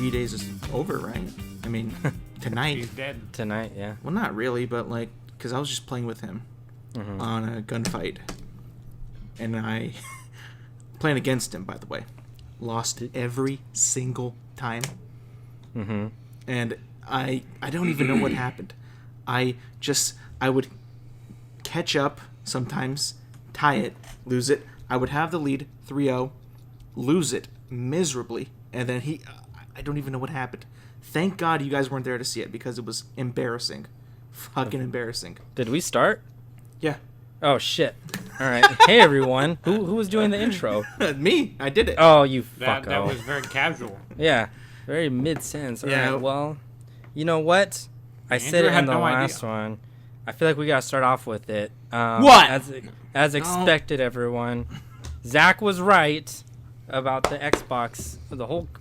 G-Days is over, right? I mean, tonight. He's dead. Tonight, yeah. Well, not really, but like, because I was just playing with him on a gunfight. And I, playing against him, by the way, lost every single time. Mm-hmm. And I don't even know what happened. I would catch up sometimes, tie it, lose it. I would have the lead 3-0, lose it miserably, and then I don't even know what happened. Thank God you guys weren't there to see it because it was embarrassing. Fucking embarrassing. Did we start? Yeah. Oh, shit. All right. Hey, everyone. Who was doing the intro? Me. I did it. Oh, you That fucko. was very casual. Yeah. Very mid-sentence. All Yeah. right, well, you know what? I said it in the last one. I feel like we got to start off with it. What? As expected, everyone. Zack was right about the Xbox,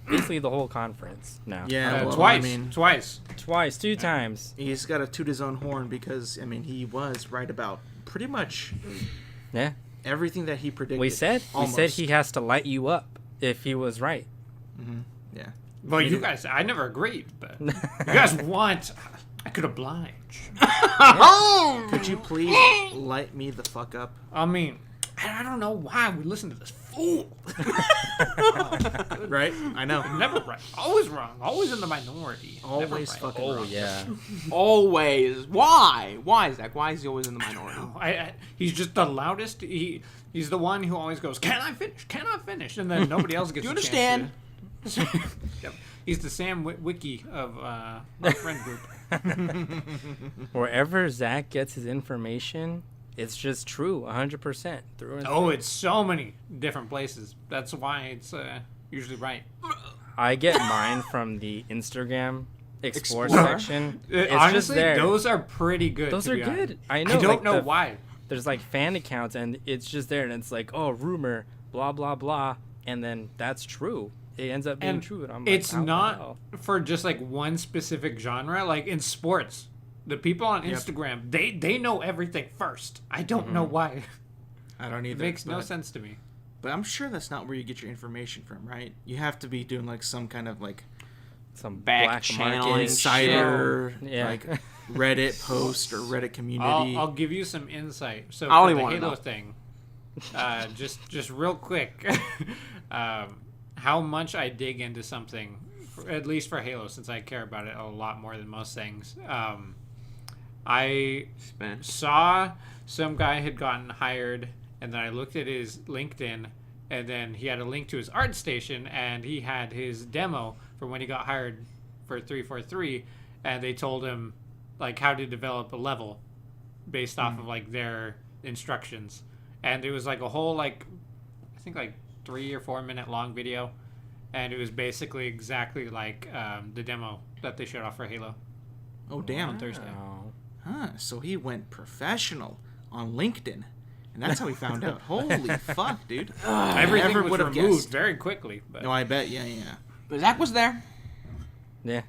basically the whole conference now. Yeah, well, twice. I mean, Twice, 2 times. he's got to toot his own horn because, I mean, he was right about pretty much Yeah. everything that he predicted. We said he has to light you up if he was right. Yeah. Well, you guys, I never agreed, but you guys want, I could oblige. Could you please light me the fuck up? I mean, I don't know why we listen to this fool. Right? I know. Never right. Always wrong. Always in the minority. Never Always right. fucking Oh, wrong. yeah. Always. Why? Why, Zach? Why is he always in the minority? He's just the loudest. He's the one who always goes, "Can I finish? Can I finish?" And then nobody else gets. You a chance understand? to- Yep. He's the Sam Wiki of our friend group. Wherever Zack gets his information, it's just true, 100% through and Oh, through. it's so many different places. That's why it's usually right. I get mine from the Instagram Explore Explorer? section. It's Honestly, just there. those are pretty good. Those to are be honest. good. I know. I don't like, know why. There's like fan accounts, and it's just there, and it's like, oh, rumor, blah blah blah, and then that's true. It ends up being And true, and I'm it's like, how the not hell? for just like one specific genre. Like in sports, the people on Instagram, they know everything first. I don't know why. I don't It either. makes no but- sense to me. But I'm sure that's not where you get your information from, right? You have to be doing like some kind of like Some Back black channeling market insider, Yeah. like Reddit post or Reddit community. I'll give you some insight. So I for only the wanna Halo know. thing, just real quick, how much I dig into something, at least for Halo, since I care about it a lot more than most things. I Spent. saw some guy had gotten hired, and then I looked at his LinkedIn, and then he had a link to his art station, and he had his demo from when he got hired for 343, and they told him like how to develop a level based off of like their instructions, and it was like a whole like I think like 3 or 4 minute long video, and it was basically exactly like the demo that they showed off for Halo Oh damn! on Thursday. Oh. Huh? So he went professional on LinkedIn, and that's how he found out. Holy fuck, dude! Everything never was would have removed guessed. very quickly, but No, I bet. Yeah. But Zach was there. Yeah.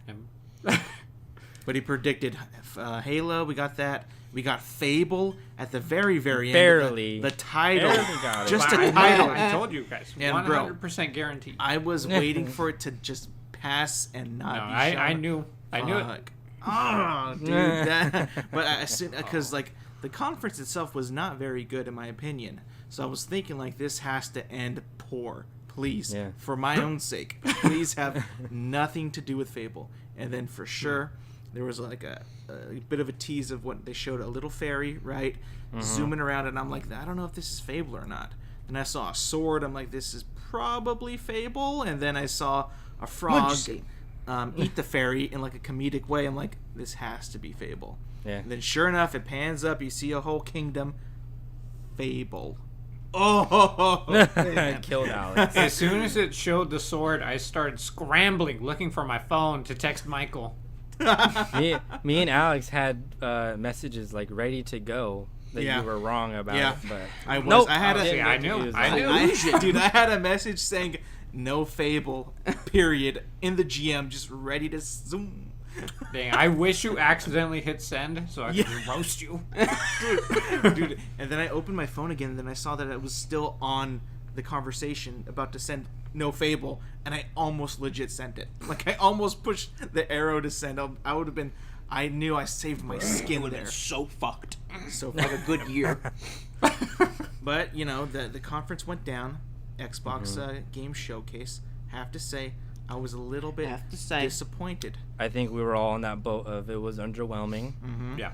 But he predicted Halo. We got that. We got Fable at the very, very end. Barely. The title. Barely got it. Just I a know, title. I told you guys, And bro, 100% guaranteed. I was waiting for it to just pass and not No, be I shown. knew it. Fuck. Oh, dude. That, but as soon because like the conference itself was not very good in my opinion. So I was thinking like this has to end poor. Please, Yeah. for my own sake, please have nothing to do with Fable. And then for sure, there was like a bit of a tease of what they showed, a little fairy, right? Zooming around, and I'm like, I don't know if this is Fable or not. And I saw a sword. I'm like, this is probably Fable. And then I saw a frog eat the fairy in like a comedic way. I'm like, this has to be Fable. Yeah. And then sure enough, it pans up. You see a whole kingdom. Fable. Oh, man. Killed Alex. As soon as it showed the sword, I started scrambling, looking for my phone to text Michael. me and Alex had messages like ready to go that Yeah. you were wrong about Yeah. it, but I was. Nope. I had a. See, I knew. Dude, I had a message saying no Fable, period, in the GM, just ready to zoom. Dang, I wish you accidentally hit send so I could Yeah. roast you. Dude, and then I opened my phone again, and then I saw that it was still on the conversation about to send no Fable, and I almost legit sent it. Like, I almost pushed the arrow to send. I would have been. I knew I saved my skin there. So fucked. So Like a good year. But the conference went down. Xbox Game Showcase. Have to say, I was a little bit disappointed. I think we were all in that boat of it was underwhelming. Mm-hmm. Yeah.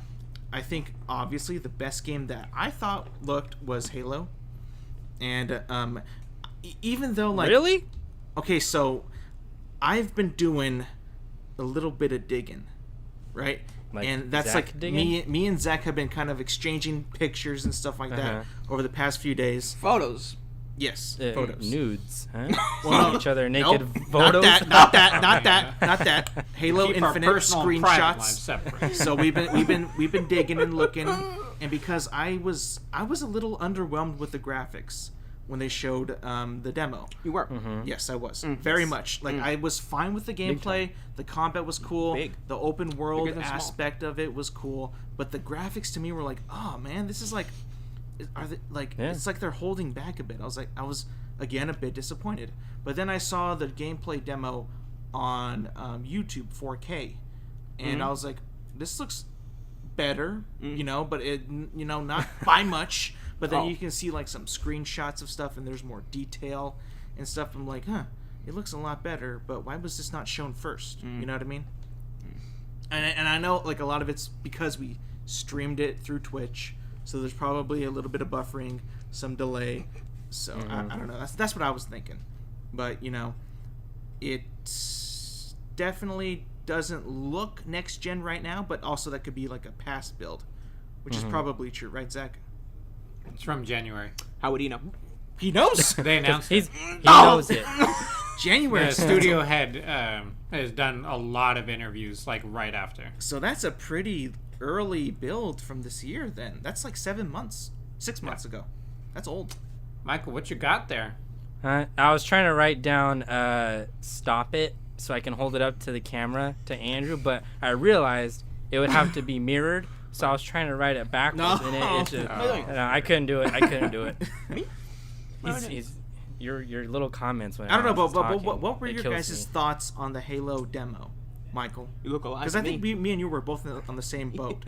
I think obviously the best game that I thought looked was Halo, and even though like Really? okay, so I've been doing a little bit of digging, right? Like and that's Zack like digging? me and Zach have been kind of exchanging pictures and stuff like that over the past few days. Photos. Yes, photos. Nudes, huh? Well, Sending each other naked nope, photos. Not that. Halo Keep our Infinite personal and private lives screenshots. separate. So we've been digging and looking, and because I was a little underwhelmed with the graphics when they showed the demo. You were. Yes, I was very much. Like I was fine with the gameplay. The combat was cool. Big. The open world Bigger than small. aspect of it was cool. But the graphics to me were like, oh man, this is like, are they like? Yeah. It's like they're holding back a bit. I was again a bit disappointed. But then I saw the gameplay demo on YouTube 4K, and I was like, this looks better, but it not by much. But then you can see like some screenshots of stuff, and there's more detail and stuff. I'm like, it looks a lot better. But why was this not shown first? You know what I mean? And I know like a lot of it's because we streamed it through Twitch, so there's probably a little bit of buffering, some delay. So I don't know. That's what I was thinking. But it definitely doesn't look next gen right now. But also that could be like a past build, which is probably true, right, Zach? It's from January. How would he know? He knows. They announced it. He knows it. January. The studio head has done a lot of interviews like right after. So that's a pretty early build from this year. Then that's like 6 months ago. That's old. Michael, what you got there? I was trying to write down stop it so I can hold it up to the camera to Andrew, but I realized it would have to be mirrored, so I was trying to write it backwards, and it just, I couldn't do it. Your little comments when I don't know, but talking, what were it your kills guys' me. thoughts on the Halo demo, Michael? You look alive. Because I think me and you were both on the same boat.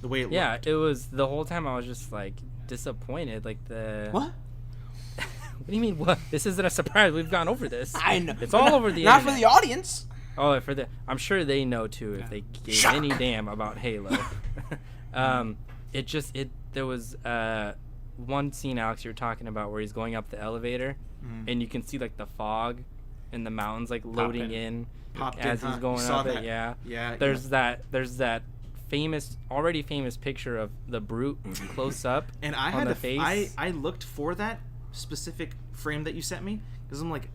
The way it Yeah, looked. it was the whole time I was just like disappointed. Like What? What do you mean? What? This isn't a surprise. We've gone over this. I know. It's all over the Not internet. for the audience. Oh, I'm sure they know too if they gave any damn about Halo. There was one scene, Alex, you were talking about where he's going up the elevator, and you can see like the fog in the mountains like loading in as he's going up it. Yeah. There's that already famous picture of the Brute close up And I on had the to face. I looked for that specific frame that you sent me because I'm like,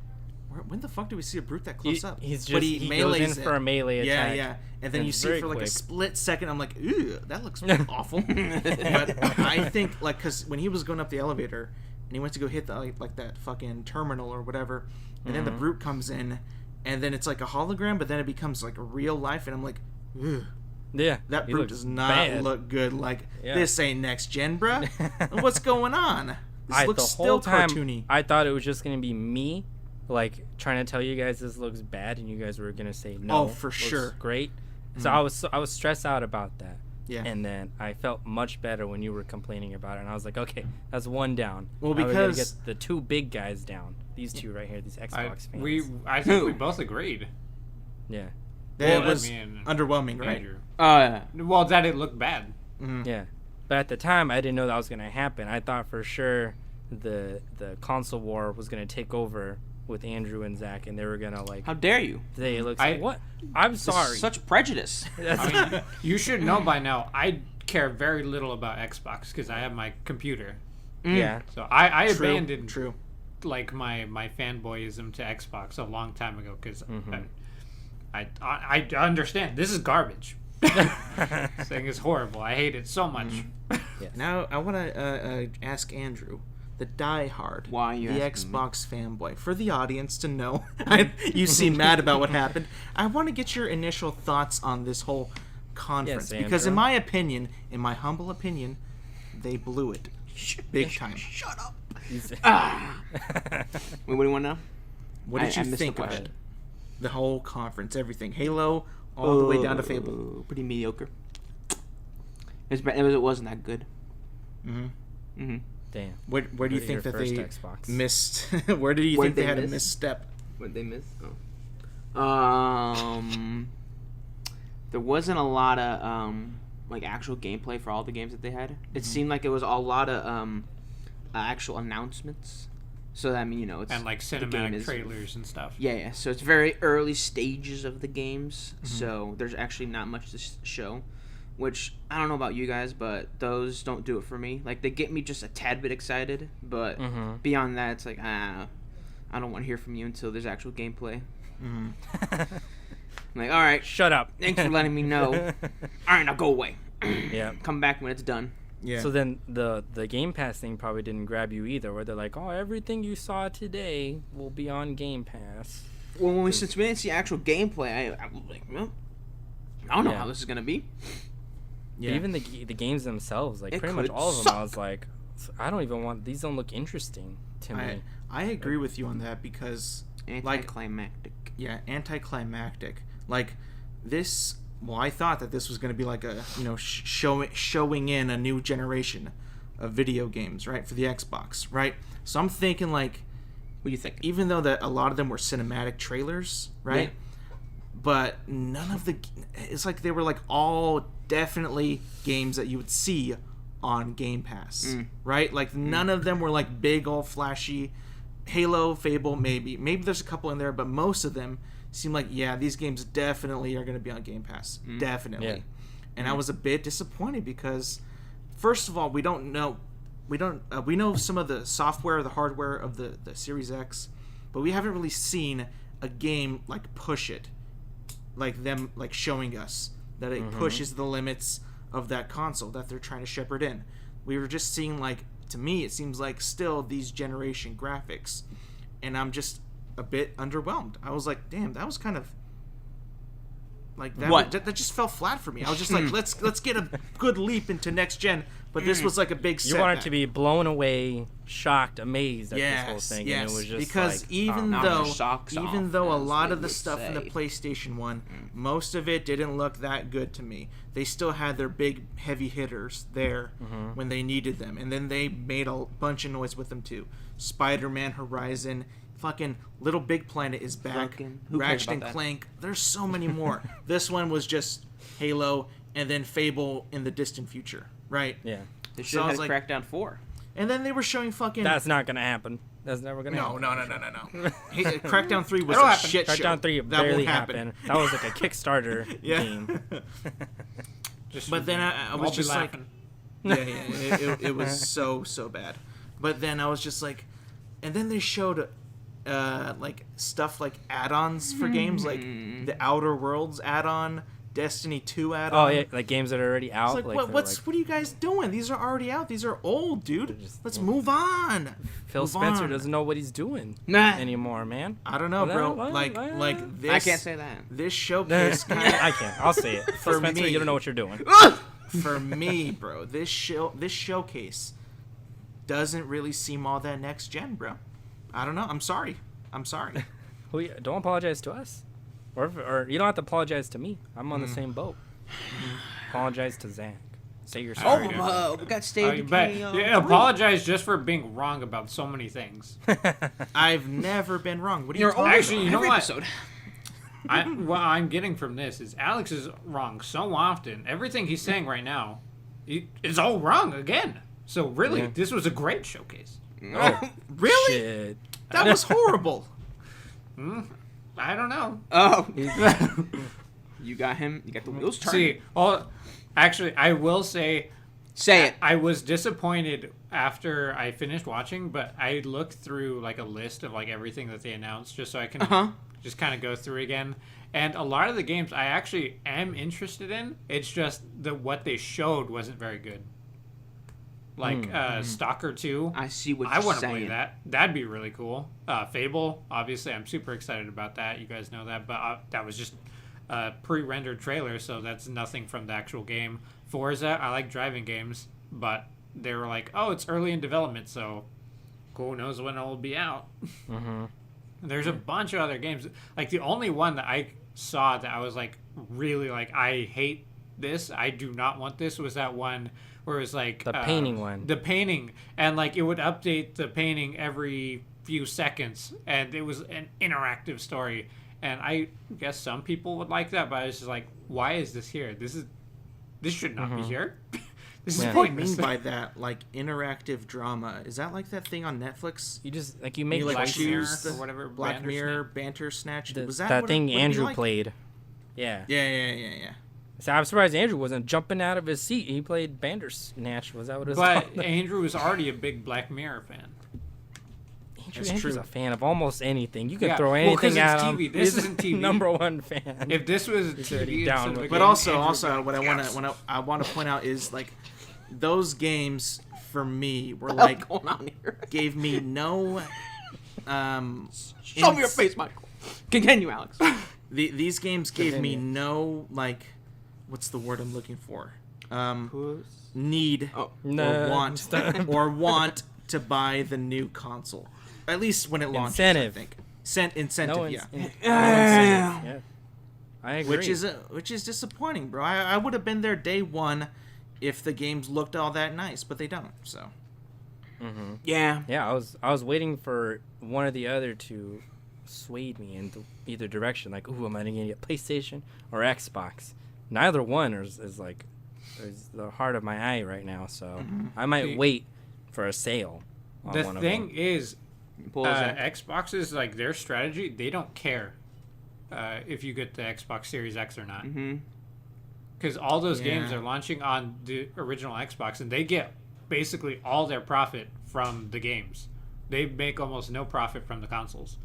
when the fuck do we see a Brute that close up? He's But just he goes in for a melee attack. Yeah. And then And you it's see it very for like a quick. split second. I'm like, ooh, that looks awful. But I think like because when he was going up the elevator and he went to go hit the like that fucking terminal or whatever, and then the Brute comes in, and then it's like a hologram, but then it becomes like a real life, and I'm like, ooh. Yeah, That he Brute looks does not bad. look good. Like, Yeah. this ain't next gen, bruh. What's going on? This looks the still whole time, cartoony. I thought it was just gonna be me, like trying to tell you guys this looks bad, and you guys were gonna say no. Oh, for looks sure. great. So I was stressed out about that. Yeah. And then I felt much better when you were complaining about it, and I was like, okay, that's one down. Well, Now we gotta because- get the two big guys down. These two right here, these Xbox fans. I think we both agreed. Yeah. It Well, was I mean, underwhelming, right? Andrew. Uh, Well, that it looked bad. Yeah. But at the time, I didn't know that was gonna happen. I thought for sure the console war was gonna take over with Andrew and Zach, and they were gonna like how dare you? say it looks I- like what? I'm This is sorry. Such prejudice. I mean, you should know by now. I care very little about Xbox because I have my computer. Yeah. So I True, abandoned True. like my fanboyism to Xbox a long time ago because I understand this is garbage. This thing is horrible. I hate it so much. Now, I want to ask Andrew, the diehard, Why are you the asking me? Xbox fanboy, for the audience to know. You seem mad about what happened. I want to get your initial thoughts on this whole conference. Yes, Because in Andrew. my opinion, in my humble opinion, they blew it. Big time. Shut up. Wait, what do you want to know? What did you think of it? The whole conference, everything. Halo, all the way down to Fable. Pretty mediocre. It wasn't that good. Damn. Where do you think that they missed? Where do you think they had a misstep? What they miss? There wasn't a lot of like actual gameplay for all the games that they had. It seemed like it was a lot of actual announcements. So I mean, it's and like cinematic trailers and stuff. Yeah. So it's very early stages of the games. So there's actually not much to show. Which I don't know about you guys, but those don't do it for me. Like they get me just a tad bit excited, but beyond that, it's like I don't want to hear from you until there's actual gameplay. I'm like, all right, shut up. Thanks for letting me know. All right, now go away. Yeah, come back when it's done. Yeah. So then the Game Pass thing probably didn't grab you either, where they're like, oh, everything you saw today will be on Game Pass. Well, since we didn't see actual gameplay, I was like, well, I don't know how this is gonna be. Yeah. Even the games themselves, like pretty much all of them, I was like, I don't even want these. Don't look interesting to me. I agree with you on that because anticlimactic. Anticlimactic. Like this. Well, I thought that this was going to be like a showing in a new generation of video games, right, for the Xbox, right? So I'm thinking like, what do you think? Even though that a lot of them were cinematic trailers, right? Yeah. But none of it's like they were like all definitely games that you would see on Game Pass, right? Like none of them were like big, all flashy. Halo, Fable, maybe there's a couple in there, but most of them seem like these games definitely are going to be on Game Pass, definitely. And I was a bit disappointed because, first of all, we know some of the software, the hardware of the Series X, but we haven't really seen a game like push it. Like them like showing us that it pushes the limits of that console that they're trying to shepherd in. We were just seeing like, to me it seems like still these generation graphics, and I'm just a bit underwhelmed. I was like, damn, that was kind of like that. That just fell flat for me. I was just like, let's get a good leap into next gen, but this was like a big setback. You wanted to be blown away, shocked, amazed at this whole thing, and it was just because like, even though a lot of the stuff in the PlayStation 1, most of it didn't look that good to me. They still had their big heavy hitters there when they needed them, and then they made a bunch of noise with them too. Spider-Man, Horizon, fucking Little Big Planet is back. Ratchet and Clank. There's so many more. This one was just Halo and then Fable in the distant future, right? Yeah. They should have had Crackdown 4. And then they were showing fucking... That's not going to happen. That's never going to happen. No. Hey, Crackdown 3 was a shit show. Crackdown 3 barely happened. That was like a Kickstarter game. But then I was just like... it was so bad. But then I was just like... And then they showed... like stuff like add-ons for games, like the Outer Worlds add-on, Destiny 2 add-on. Oh yeah, like games that are already out. It's like, what are you guys doing? These are already out. These are old, dude. Let's move on. Phil Spencer doesn't know what he's doing anymore, man. I don't know, bro. Like this. I can't say that. This showcase. I can't. I'll say it. Phil Spencer, you don't know what you're doing. For me, bro, this showcase doesn't really seem all that next gen, bro. I don't know. I'm sorry. Don't apologize to us. Or you don't have to apologize to me. I'm on the same boat. Apologize to Zack. Say you're sorry. We got State of apologize just for being wrong about so many things. I've never been wrong. What are you talking actually, about? You know what? What I'm getting from this is Alex is wrong so often. Everything he's saying right now is all wrong again. So really, this was a great showcase. Oh, really? Shit. That was horrible. I don't know. Oh. You got him. You got the wheels turning. Actually, I will say... Say it. I was disappointed after I finished watching, but I looked through like a list of like everything that they announced just so I can just kind of go through again. And a lot of the games I actually am interested in. It's just what they showed wasn't very good. Like Stalker 2. I see what you're saying. I want to play that. That'd be really cool. Fable, obviously, I'm super excited about that. You guys know that. But that was just a pre-rendered trailer, so that's nothing from the actual game. Forza, I like driving games, but they were like, oh, it's early in development, so who knows when it will be out. Mm-hmm. There's a bunch of other games. Like, the only one that I saw that I was like, really, like, I hate this, I do not want this, was that one where it was like the painting one. The painting, and like it would update the painting every few seconds, and it was an interactive story. And I guess some people would like that, but I was just like, why is this here? This should not be here. This is What do you mean by that? Like interactive drama? Is that like that thing on Netflix? You just like you make like Black Mirror choose or whatever. Black Mirror, Bandersnatch. Was that that what thing what Andrew like? played? Yeah. Yeah. So I'm surprised Andrew wasn't jumping out of his seat. He played Bandersnatch. Was that what it was But called? Andrew was already a big Black Mirror fan. Andrew's true. a fan of almost anything. You can Yeah. throw Well, anything 'cause at it's him. TV. This He's isn't TV. Number one fan. If this was He's already TV down instead of a with game, it. But also, Andrew would be yes. I want to point out is like those games for me were like going on here? gave me no Show me your face, Michael. Continue, Alex. These games gave me no like what's the word I'm looking for? Need Oh. or want to buy the new console. At least when it launches, Incentive. I think. Incentive, No yeah. incentive. Yeah. I agree. Which is disappointing, bro. I would have been there day one if the games looked all that nice, but they don't. So. Mm-hmm. Yeah. Yeah, I was waiting for one or the other to sway me in either direction. Like, ooh, am I going to get PlayStation or Xbox? Neither one is the heart of my eye right now. So I might wait for a sale. On The one thing of them. is, Pull us out. Xbox is like their strategy. They don't care if you get the Xbox Series X or not, Mm-hmm. because all those Yeah. games are launching on the original Xbox, and they get basically all their profit from the games. They make almost no profit from the consoles,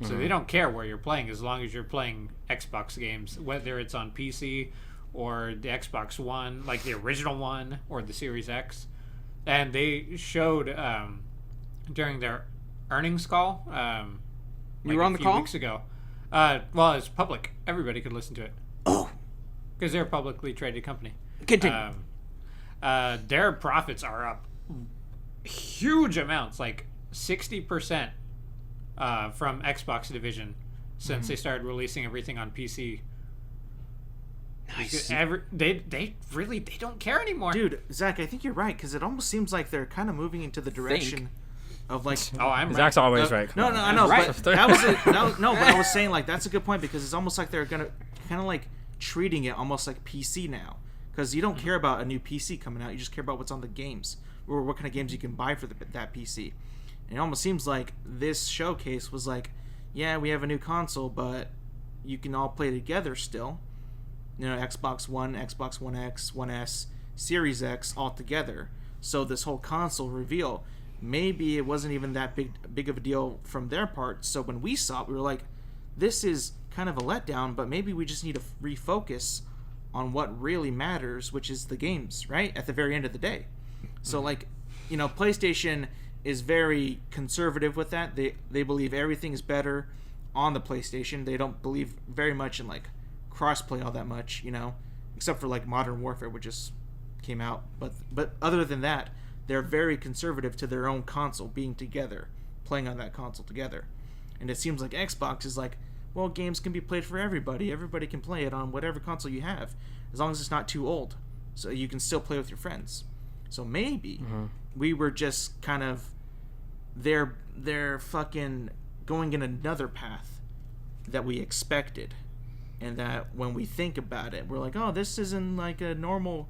so they don't care where you're playing as long as you're playing Xbox games, whether it's on PC or the Xbox One, like the original one, or the Series X. And they showed during their earnings call. You were on the a few call? weeks ago. Well, it's public. Everybody could listen to it. Oh. Because they're a publicly traded company. Continue. Their profits are up huge amounts, like 60% from Xbox division since they started releasing everything on PC. Nice. They really don't care anymore. Dude, Zach, I think you're right because it almost seems like they're kind of moving into the direction of like. Oh, I'm right. Zach's always right. No, I know, Right. but that was it. No, but I was saying like that's a good point because it's almost like they're gonna kind of like treating it almost like PC now because you don't care about a new PC coming out. You just care about what's on the games or what kind of games you can buy for that PC. And it almost seems like this showcase was like, yeah, we have a new console, but you can all play together still. You know, Xbox One, Xbox One X, One S, Series X all together. So this whole console reveal, maybe it wasn't even that big of a deal from their part. So when we saw it, we were like, this is kind of a letdown, but maybe we just need to refocus on what really matters, which is the games, right? At the very end of the day. So like, you know, PlayStation is very conservative with that. They believe everything is better on the PlayStation. They don't believe very much in like crossplay all that much, you know, except for like Modern Warfare, which just came out. But other than that, they're very conservative to their own console being together, playing on that console together. And it seems like Xbox is like, well, games can be played for everybody. Everybody can play it on whatever console you have, as long as it's not too old, so you can still play with your friends. So maybe we were just kind of they're fucking going in another path that we expected. And that when we think about it, we're like, oh, this isn't like a normal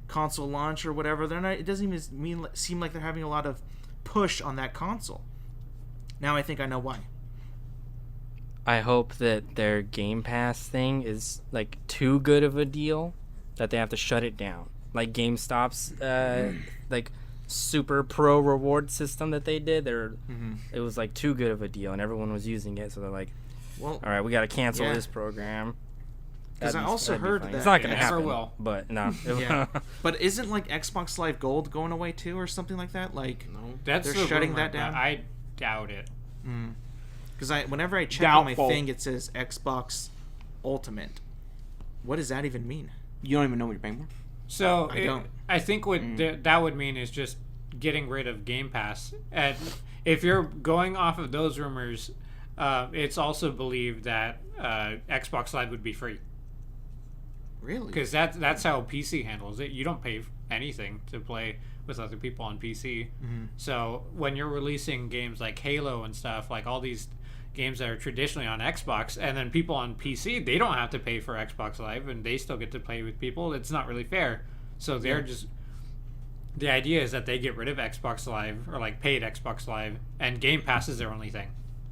console launch or whatever. They're not. It doesn't even seem like they're having a lot of push on that console. Now I think I know why. I hope that their Game Pass thing is like too good of a deal that they have to shut it down. Like GameStop's like super pro reward system that they did. It was like too good of a deal, and everyone was using it. So they're like, well, all right, we got to cancel this program. Because I also heard that it's not going to It never happen. will. But no. Yeah. But isn't like Xbox Live Gold going away too, or something like that? Like, That's they're the shutting rumor, that down. but I doubt it. Because whenever I check Doubtful. on my thing, it says Xbox Ultimate. What does that even mean? You don't even know what you're paying for? So I don't. I think what that would mean is just getting rid of Game Pass. And if you're going off of those rumors, it's also believed that Xbox Live would be free. Really? Because that's how PC handles it. You don't pay anything to play with other people on PC. Mm-hmm. So when you're releasing games like Halo and stuff, like all these games that are traditionally on Xbox, and then people on PC, they don't have to pay for Xbox Live, and they still get to play with people. It's not really fair. So they're just... The idea is that they get rid of Xbox Live, or like paid Xbox Live, and Game Pass is their only thing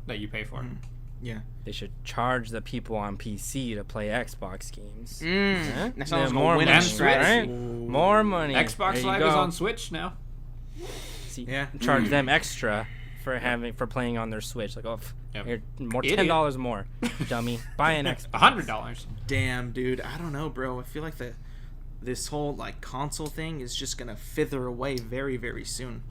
that you pay for. Mm-hmm. Yeah. They should charge the people on PC to play Xbox games. That sounds like more a winning money, strategy. right? More money. Xbox Live is on Switch now. See, Yeah. charge them extra for playing on their Switch. Like, here, more $10 more, dummy. Buy an Xbox. $100. Damn, dude. I don't know, bro. I feel like this whole like console thing is just gonna fither away very, very soon.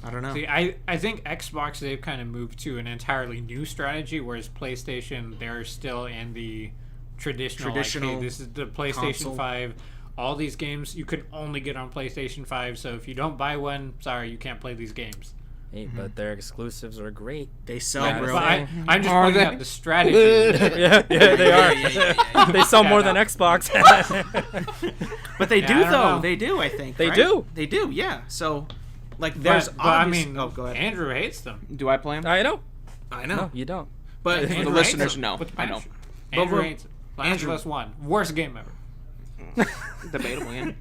I don't know. See, I think Xbox, they've kind of moved to an entirely new strategy, whereas PlayStation, they're still in the traditional like, hey, this is the PlayStation console. 5. All these games you can only get on PlayStation 5, so if you don't buy one, sorry, you can't play these games. Hey, but their exclusives are great. They sell, Yeah, bro. But I'm just pointing out the strategy. yeah, they are. Yeah. They sell more no. than Xbox. But they do, I don't though. know. They do, I think. They right? do. They do, yeah. So, like, there's But I obvious... mean, oh, go ahead. Andrew hates them. Do I play them? I know. I know. No, you don't. But For the Andrew hates listeners, them. no, What's the I punishment? But Andrew we're- hates it. Last Andrew- of Us 1. Worst game ever. Debatable, yeah.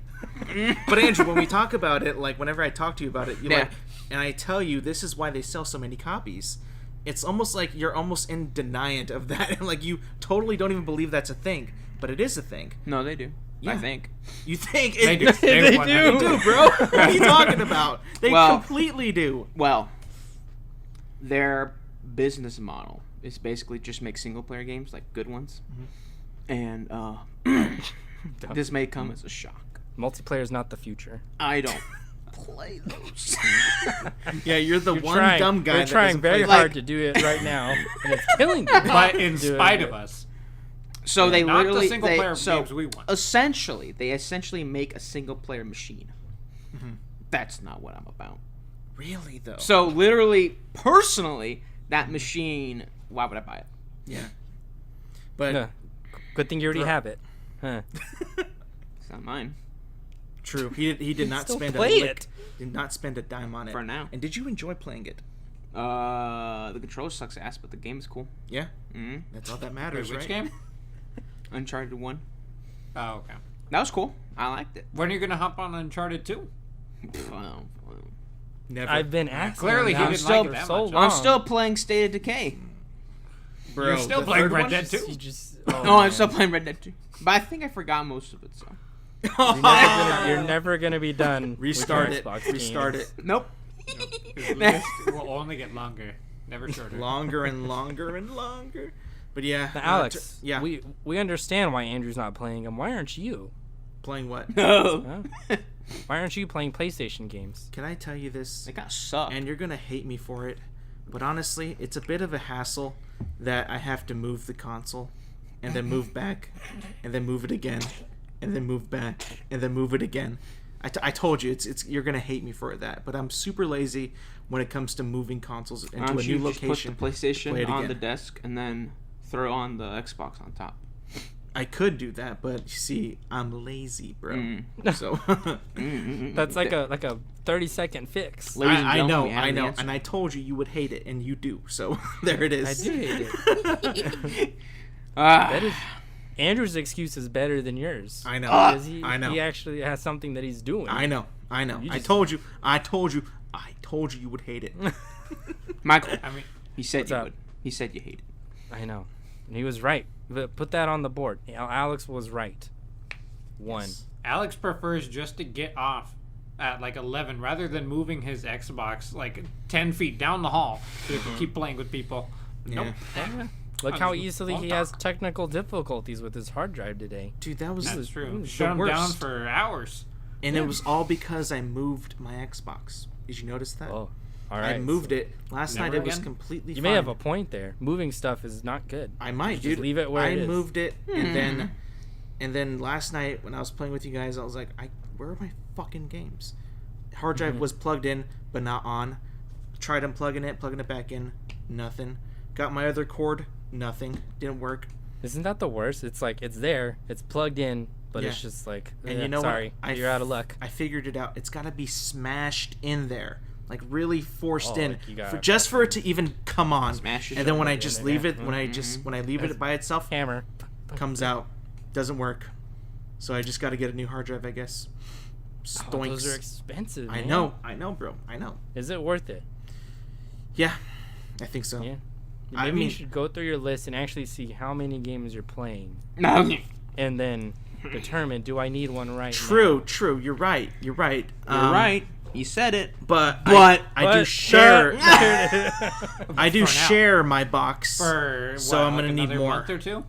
But Andrew, when we talk about it, like whenever I talk to you about it, you're Yeah. like, and I tell you this is why they sell so many copies. It's almost like you're almost in deniant of that, and like you totally don't even believe that's a thing, but it is a thing. No, they do. Yeah. I think. You think They do. They want do. that. They do, bro? What are you talking about? They Well- completely do. Well, their business model is basically just make single player games, like good ones. And this may come as a shock. Multiplayer is not the future. I don't play those. Yeah, you're the You're one trying, dumb guy. You're that trying doesn't very play- hard to do it right now, and it's killing you. But in Doing spite it. of us. So they Not literally the single player so games we want. they essentially make a single player machine. That's not what I'm about. Really though. So literally, personally, that machine. Why would I buy it? Yeah. But Yeah. Good thing you already Bro. have it. Huh. It's not mine true. He did not Still spend play a lick, it. did not spend a dime on it. for now. And did you enjoy playing it? The controller sucks ass, but the game is cool. Yeah. Mm-hmm. That's all that Wait, matters, which right? game? Uncharted 1. Oh, okay. That was cool. I liked it. When are you going to hop on Uncharted 2? Well, Never. I've been asking. Clearly, he him didn't now like it for that so much. long. I'm still playing State of Decay. Bro, You're still the playing third Red one? Dead 2? You just. Oh, I'm still playing Red Dead 2. But I think I forgot most of it, so. You're never gonna be done. Restart with it. your Xbox Restart games. it. Nope. The list will only get longer, never shorter. Longer and longer and longer. But yeah. Now, Alex, yeah. we understand why Andrew's not playing them. Why aren't you? Playing what? No. Huh? Why aren't you playing PlayStation games? Can I tell you this? They got suck. And you're gonna hate me for it, but honestly, it's a bit of a hassle that I have to move the console, and then move back, and then move it again, and then move back, and then move it again. I told you it's you're gonna hate me for that, but I'm super lazy when it comes to moving consoles into Why don't a you new just location. put the PlayStation play it on again. the desk and then throw on the Xbox on top? I could do that, but you see, I'm lazy, bro. So That's like a 30-second fix. Ladies and I gentlemen, know, we have I the know, answer. and I told you would hate it, and you do. So there it is. I do hate it. Ah, That is, Andrew's excuse is better than yours. I know. Because he, I know. He actually has something that he's doing. I know. I You I just- told you. I told you you would hate it. Michael, I mean, he said What's you up? would. He said you hate it. I know. And he was right. But put that on the board. Alex was right. One. Yes. Alex prefers just to get off at like 11 rather than moving his Xbox like 10 feet down the hall so he can keep playing with people. Yeah. Nope. Look I'm how just- easily won't he has talk. technical difficulties with his hard drive today. Dude, that was That's true. the Shut him down worst. for hours. And it was all because I moved my Xbox. Did you notice that? Oh, all right. I moved it last night. Never It was again? completely. You fine. may have a point there. Moving stuff is not good. I might, Just dude. leave it where I it is. moved it, and then last night when I was playing with you guys, I was like, where are my fucking games? Hard drive was plugged in but not on. Tried plugging it back in, nothing. Got my other cord, nothing. Didn't work. Isn't that the worst? It's like it's there, it's plugged in, but it's just like, and you know sorry, what? You're out of luck. I figured it out. It's got to be smashed in there, like really forced in, like just for it to even come on. Smash it and then when I in just there. leave it, when I leave it by itself, Hammer comes out, doesn't work. So I just got to get a new hard drive, I guess. Stoinks. Those are expensive. I man. know, bro. I know. Is it worth it? Yeah, I think so. Yeah. Maybe you should go through your list and actually see how many games you're playing, and then determine, do I need one right now? True. You're right. You're right. You said it. But I do share. I do For now. share my box, For so I'm gonna need another more. month or two.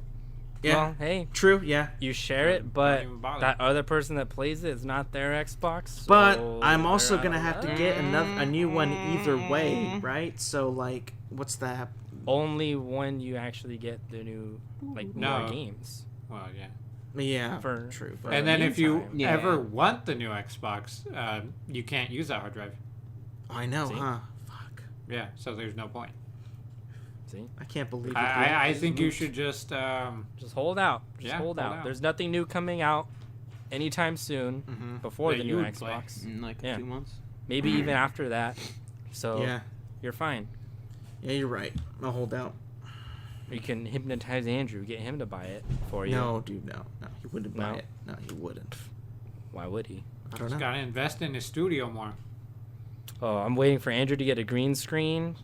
Yeah. Well, hey, True. Yeah. you share it, but even bother. that other person that plays it is not their Xbox. But so I'm also they're gonna out have of to luck. get a new one either way, right? So like, what's that? Only when you actually get the new, like, No. more games. Well, yeah. Yeah. For- True. for- But And then if you meantime. Yeah. ever want the new Xbox, you can't use that hard drive. I know, See? huh? Fuck. Yeah, so there's no point. See? I can't believe it. I think you should just Just hold out. Just Yeah, hold hold out. out. There's nothing new coming out anytime soon Mhm. before That the you new would play. Xbox. In like Yeah. 2 months. Maybe even after that. So Yeah. you're fine. Yeah, you're right. I'll hold out. You can hypnotize Andrew, get him to buy it for you. No, dude, no. He wouldn't buy No? it. No, he wouldn't. Why would he? I don't know. gotta invest in his studio more. Oh, I'm waiting for Andrew to get a green screen.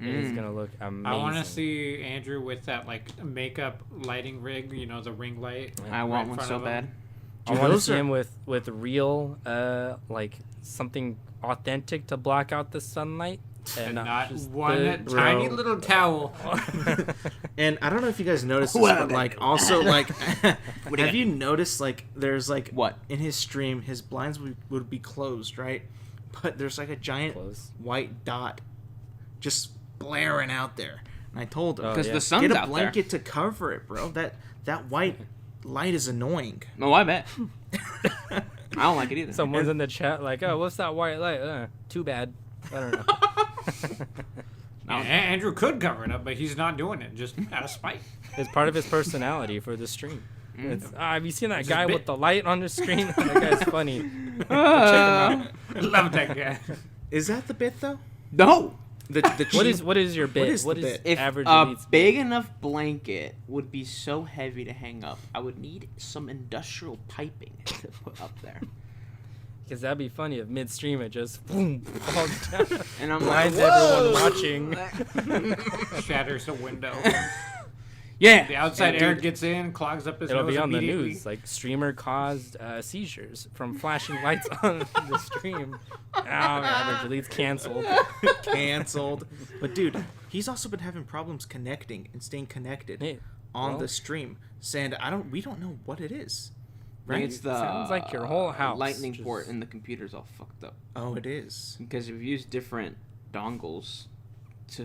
It's Mm. gonna look amazing. I want to see Andrew with that like makeup lighting rig, the ring light. I right want in one front so of him. bad. I Dude, want to those see are- him with real like something authentic to block out the sunlight, And not just one the- tiny Bro. little towel. And I don't know if you guys noticed this, Well, but like also like, do you have got? you noticed like there's like What? in his stream his blinds would be closed, right? But there's like a giant Close. white dot just blaring out there. And I told him, Oh, Because yeah. the sun's get a out blanket to cover it, bro. That white light is annoying. there. Oh, I bet. I don't like it either. Someone's in the chat like, "Oh, what's that white light? Too bad." I don't know. Andrew could cover it up, but he's not doing it just out of spite. It's part of his personality for the stream. It's, have you seen that It's guy his with bit. the light on the screen? That guy's funny. Check him Uh, out. Love that guy. Is that the bit though? no. The What is your bit? is the bit? If average a elite's big enough blanket would be so heavy to hang up, I would need some industrial piping to put up there. Because that'd be funny if midstream it just boom falls down. And I'm Blinds like, everyone "Whoa!" watching. Shatters the window. Yeah. The outside And air dude, gets in, clogs up his It'll nose be on the immediately. news. Like, streamer caused seizures from flashing lights on the stream. Oh, average elite's canceled. canceled. But dude, he's also been having problems connecting and staying connected Hey, on well- the stream. And we don't know what it is. I think Right? it's the Sounds like your whole house lightning just- port in the computer's all fucked up. Oh, it is. Because we've used different dongles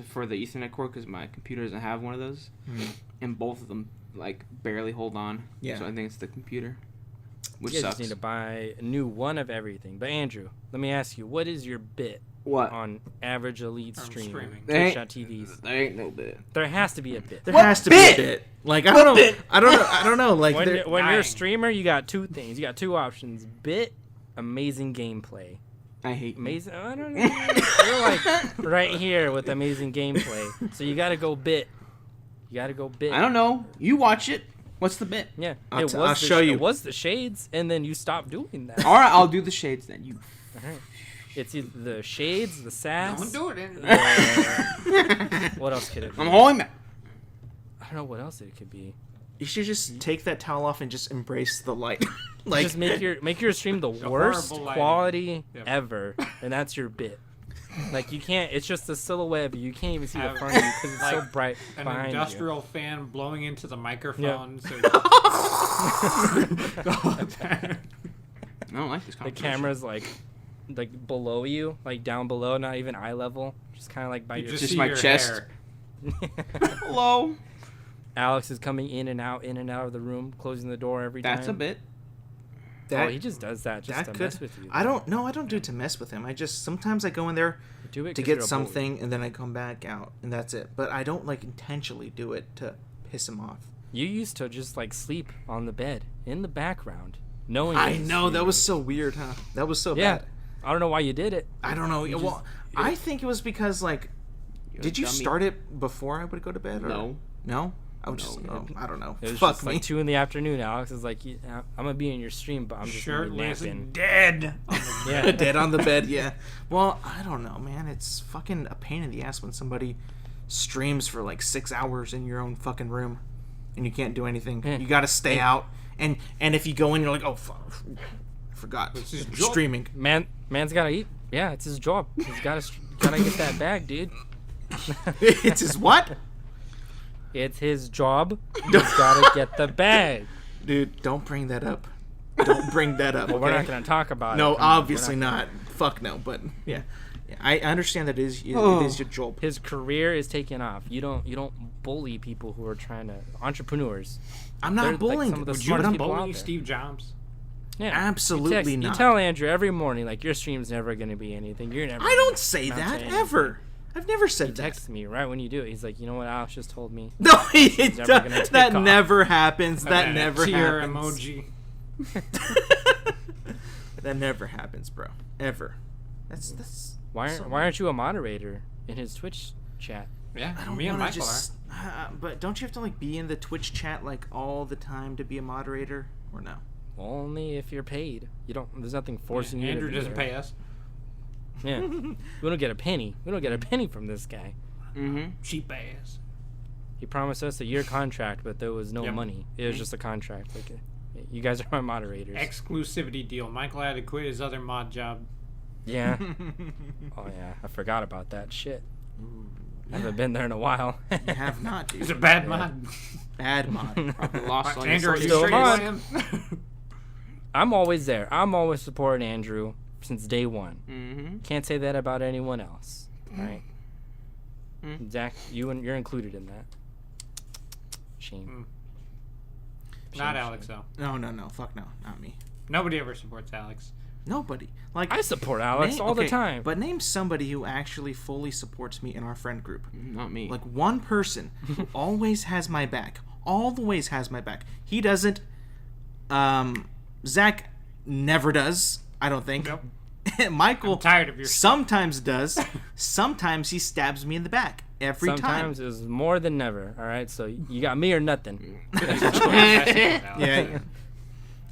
for the Ethernet cord, because my computer doesn't have one of those, and both of them like barely hold on. Yeah. So I think it's the computer, which You guys sucks. just need to buy a new one of everything. But Andrew, let me ask you, what is your bit What? on average elite From stream? streaming. Twitch.tvs. There ain't no bit. There has to be a bit. There What has to bit? be a bit. Like I don't know. bit? I don't know. Like When, there- when you're a Dying. streamer, you got two things. You got two options: bit, amazing gameplay. I hate me. Amazing. I don't know. You're like right here with amazing gameplay. So you got to go bit. You got to go bit. I don't know. You watch it. What's the bit? Yeah, I'll show you. It was the shades, and then you stopped doing that. All right, I'll do the shades then. You. Alright. It's either the shades, the sass. Don't do it. What else could it be? I'm holding back. I don't know what else it could be. you should just take that towel off and just embrace the light. Like Just make your stream the worst horrible lighting. quality Yep. ever, and that's your bit. Like you can't. It's just a silhouette, but you can't even see the Have, front of you because it's so like, bright An behind industrial fan blowing into the microphone. So I don't like this you. The conversation. camera's like below you, like down below, not even eye level, just kind of like by you your. just Just see my your chest. hair. Hello. Alex is coming in and out of the room, closing the door every time. That's a bit. he just does that just to mess with you. I don't do it to mess with him. Sometimes I go in there to get something, and then I come back out, and that's it. But I don't like intentionally do it to piss him off. You used to just like sleep on the bed in the background, knowing. I know that was so weird, huh? That was so bad. I don't know why you did it. I don't know. I think it was because like, did you start it before I would go to bed? Or? No. I would I don't know. It was Fuck just me. like 2 p.m. Alex is like, I'm gonna be in your stream, but I'm just napping. Dead. Dead on the bed. Yeah. Well, I don't know, man. It's fucking a pain in the ass when somebody streams for like 6 hours in your own fucking room, and you can't do anything. You got to stay out, and if you go in, you're like, oh fuck, I forgot. Streaming. Man's gotta eat. Yeah, it's his job. He's gotta get that bag, dude. It's his what? It's his job. He's gotta get the bag. Dude, don't bring that up. Don't bring that up. Well, we're not gonna talk about it. No, obviously not. Fuck no. But yeah, I understand that it is your job. His career is taking off. You don't bully people who are trying to entrepreneurs. I'm not bullying. Like Would you bully Steve Jobs? Yeah, absolutely not. You tell Andrew every morning like your stream's never gonna be anything. You're never. I don't say that ever. I've never said that. He texts me right when you do it. He's like, you know what Alex just told me? No, that never happens. That never happens. Emoji. That never happens, bro. Ever. That's. Why aren't you a moderator in his Twitch chat? Yeah, I don't me and Michael are. But don't you have to like be in the Twitch chat like all the time to be a moderator, or no? Only if you're paid. You don't. There's nothing forcing you. Andrew to be doesn't there. pay us. Yeah, we don't get a penny. We don't get a penny from this guy. Cheap ass. He promised us a year contract, but there was no money. It was just a contract. Like, you guys are my moderators. Exclusivity deal. Michael had to quit his other mod job. Yeah. Oh yeah, I forgot about that shit. I haven't been there in a while. You have not, dude. It's a bad mod. Bad mod. Probably lost on Andrew, still mod. I'm always there. I'm always supporting Andrew since day one. Can't say that about anyone else. All right. Zack, you're included in that. Shame. Not Alex though. No. Fuck no. Not me. Nobody ever supports Alex. Nobody. Like I support Alex all the time. But name somebody who actually fully supports me in our friend group. Not me. Like one person who always has my back. Always has my back. He doesn't. Zack never does. I don't think. Nope. Michael I'm tired of your sometimes does. Sometimes he stabs me in the back. Every time. Sometimes is more than never. All right, so you got me or nothing. Yeah.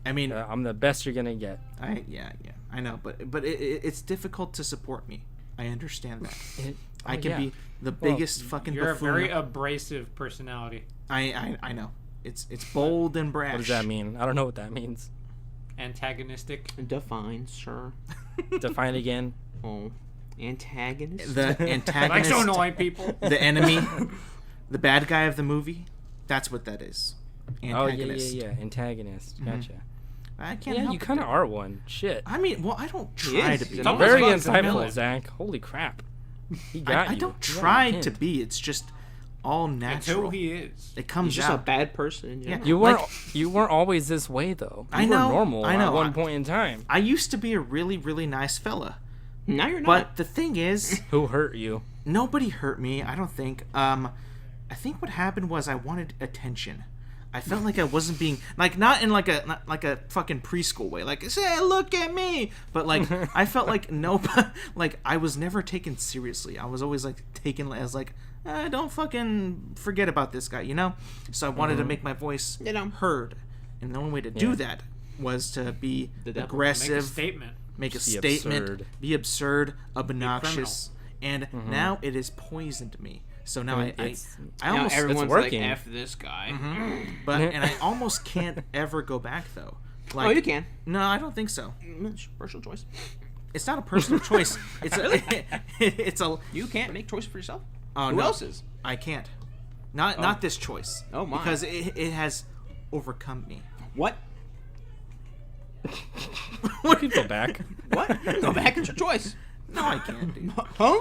I mean, I'm the best you're gonna get. I know, but it's difficult to support me. I understand that. I can be the biggest fucking You're buffoon. a very abrasive personality. I know. It's bold and brash. What does that mean? I don't know what that means. Antagonistic. Define, sir. Define again. Oh, antagonist. The antagonist. Likes to annoy people. The enemy. The bad guy of the movie. That's what that is. Antagonist. Oh yeah. Antagonist. Gotcha. I can't. Yeah, help you it, kind of though. are one. Shit. I mean, well, I don't try to be. It's Very almost insightful, Vanilla. Zach. Holy crap. He got you. I don't You got try your to hint. be. It's just all That's natural. who he is. It comes He's just a out. bad person. Yeah. You weren't always this way though. You I know, were normal I know. at one point in time. I used to be a really, really nice fella. Now you're not. But the thing is, Who hurt you? nobody hurt me. I don't think. I think what happened was I wanted attention. I felt like I wasn't being not in like a fucking preschool way, like say look at me, but like I felt like like I was never taken seriously. I was always like taken as like don't fucking forget about this guy, you know. So I wanted to make my voice heard, and the only way to do that was to be aggressive, Make a statement. make a Just be statement, absurd. be absurd, obnoxious, and now it has poisoned me. So now I now almost everyone's working. like F this guy. but and I almost can't ever go back though. Like, Oh, you can. No, I don't think so. It's personal choice. It's not a personal choice. It's it's a. You can't make choice for yourself. Oh, Who no. else is? I can't. Not this choice. Oh, my. Because it has overcome me. What? You can go back. What? Go back. It's your choice. No, I can't, dude. Huh?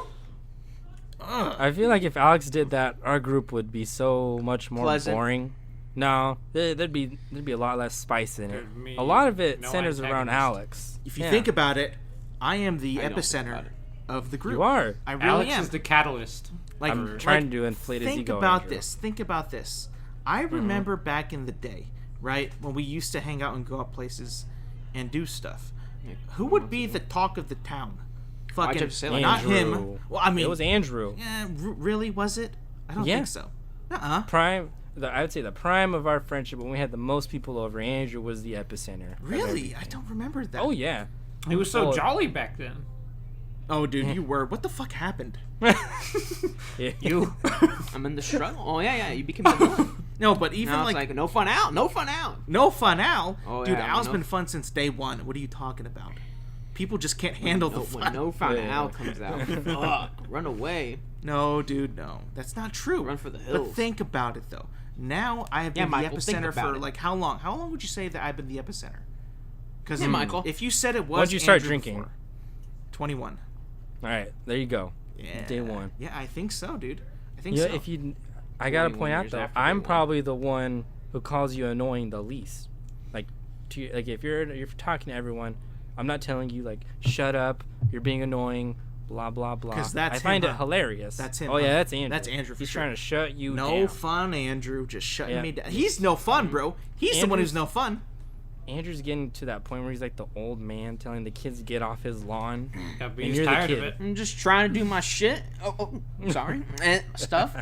I feel like if Alex did that, our group would be so much more Pleasant. boring. No, there'd be a lot less spice in it. A lot of it centers around Alex. If you think about it, I am the epicenter of the group. You are. I really Alex am. is the catalyst. Like, I'm trying to inflate his ego. Think about this. I remember back in the day, right, when we used to hang out and go out places and do stuff. Who would be the talk of the town? Fucking not him. Well, I mean, it was Andrew. Yeah, really, was it? I don't think so. I would say the prime of our friendship when we had the most people over, Andrew was the epicenter. Really? I don't remember that. Oh yeah. It was so jolly back then. Oh, dude, you were. What the fuck happened? You. I'm in the struggle. Oh yeah. You became the villain. No, but even now it's like no fun out. No fun out. No fun Al. Oh, dude, yeah, Al's been fun since day one. What are you talking about? People just can't handle the fun. When no fun Al comes out, fuck, run away. No, dude, no. That's not true. Run for the hills. But think about it though. Now I have been the epicenter for like how long? How long would you say that I've been the epicenter? Because Michael, if you said it was, when did you start drinking? Before, 21. All right, there you go. Yeah. Day one. Yeah, I think so, dude. I think so. If you, I gotta point out though, I'm probably the one who calls you annoying the least. Like, if you're talking to everyone, I'm not telling you like shut up, you're being annoying, blah blah blah. Because I find it hilarious. That's him. Oh yeah, that's Andrew. That's Andrew. He's trying to shut you down. No fun, Andrew. Just shutting me down. He's no fun, bro. He's the one who's no fun. Andrew's getting to that point where he's like the old man telling the kids to get off his lawn. Yeah, but he's tired of it. I'm just trying to do my shit. Sorry. And stuff.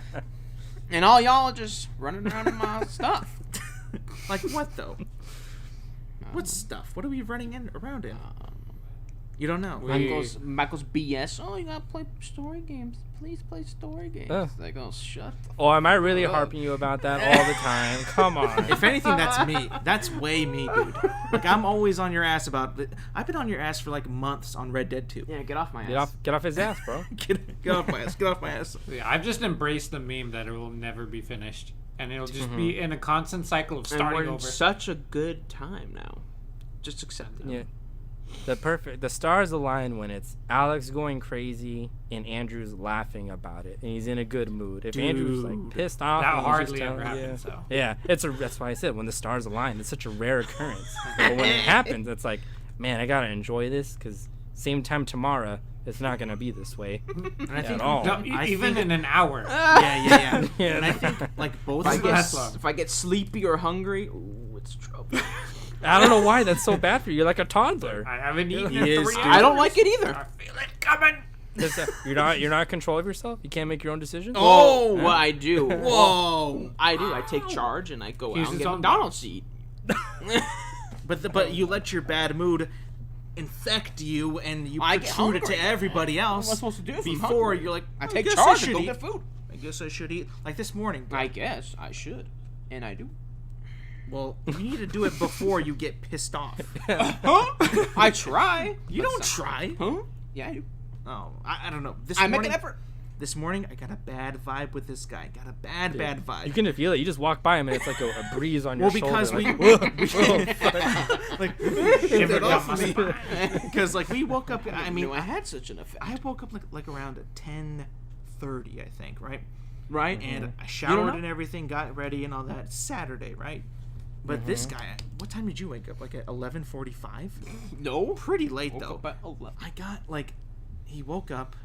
And all y'all just running around in my stuff. Like what though? What stuff? What are we running around in? You don't know. Michael's BS. Oh, you gotta play story games. Please play story games. Like, oh, shut the Oh, am I really harping you about that all the time? Come on. If anything, that's me. That's way me, dude. Like, I'm always on your ass about it. I've been on your ass for like months on Red Dead 2. Yeah, get off my ass. Get off his ass, bro. Get off my ass. Get off my ass. Yeah, I've just embraced the meme that it will never be finished. And it'll just be in a constant cycle of starting and we're over. in such a good time now. Just accept it. Yeah. The stars align when it's Alex going crazy and Andrew's laughing about it and he's in a good mood. If Andrew's like pissed off, that and hardly ever happens. So. Yeah, that's why I said when the stars align, it's such a rare occurrence. But when it happens, it's like, man, I gotta enjoy this because same time tomorrow, it's not gonna be this way and I think at all. No, even in an hour. Yeah. And I think like both of us. If I get sleepy or hungry, ooh, it's trouble. I don't know why that's so bad for you. You're like a toddler. I haven't eaten He in is, 3 dude. hours. I don't like it either. I feel it coming. You're not in control of yourself. You can't make your own decisions. Oh, well, I do. Whoa! I do. I take charge and I go He's out and his get own McDonald's to eat. But you let your bad mood infect you and you I get protrude it to hungry. everybody else. What am I supposed to do if I'm before hungry? you're like, I take guess charge should and go eat. get food. I guess I should eat. Like this morning. I guess I should, and I do. Well, you need to do it before you get pissed off. Huh? I try. You don't try. Huh? Yeah, I do. Oh, I don't know. I make an effort. This morning, I got a bad vibe with this guy. Got a bad vibe. You can feel it. You just walk by him and it's like a breeze on your shoulder. Well, because because like we woke up. I mean, I had such an effect. I woke up like around 10:30, I think, right? Right. And I showered and everything, got ready and all that. It's Saturday, right? But this guy, what time did you wake up? Like at 11:45? No. Pretty late Woke though. up at 11. I got like, he woke up,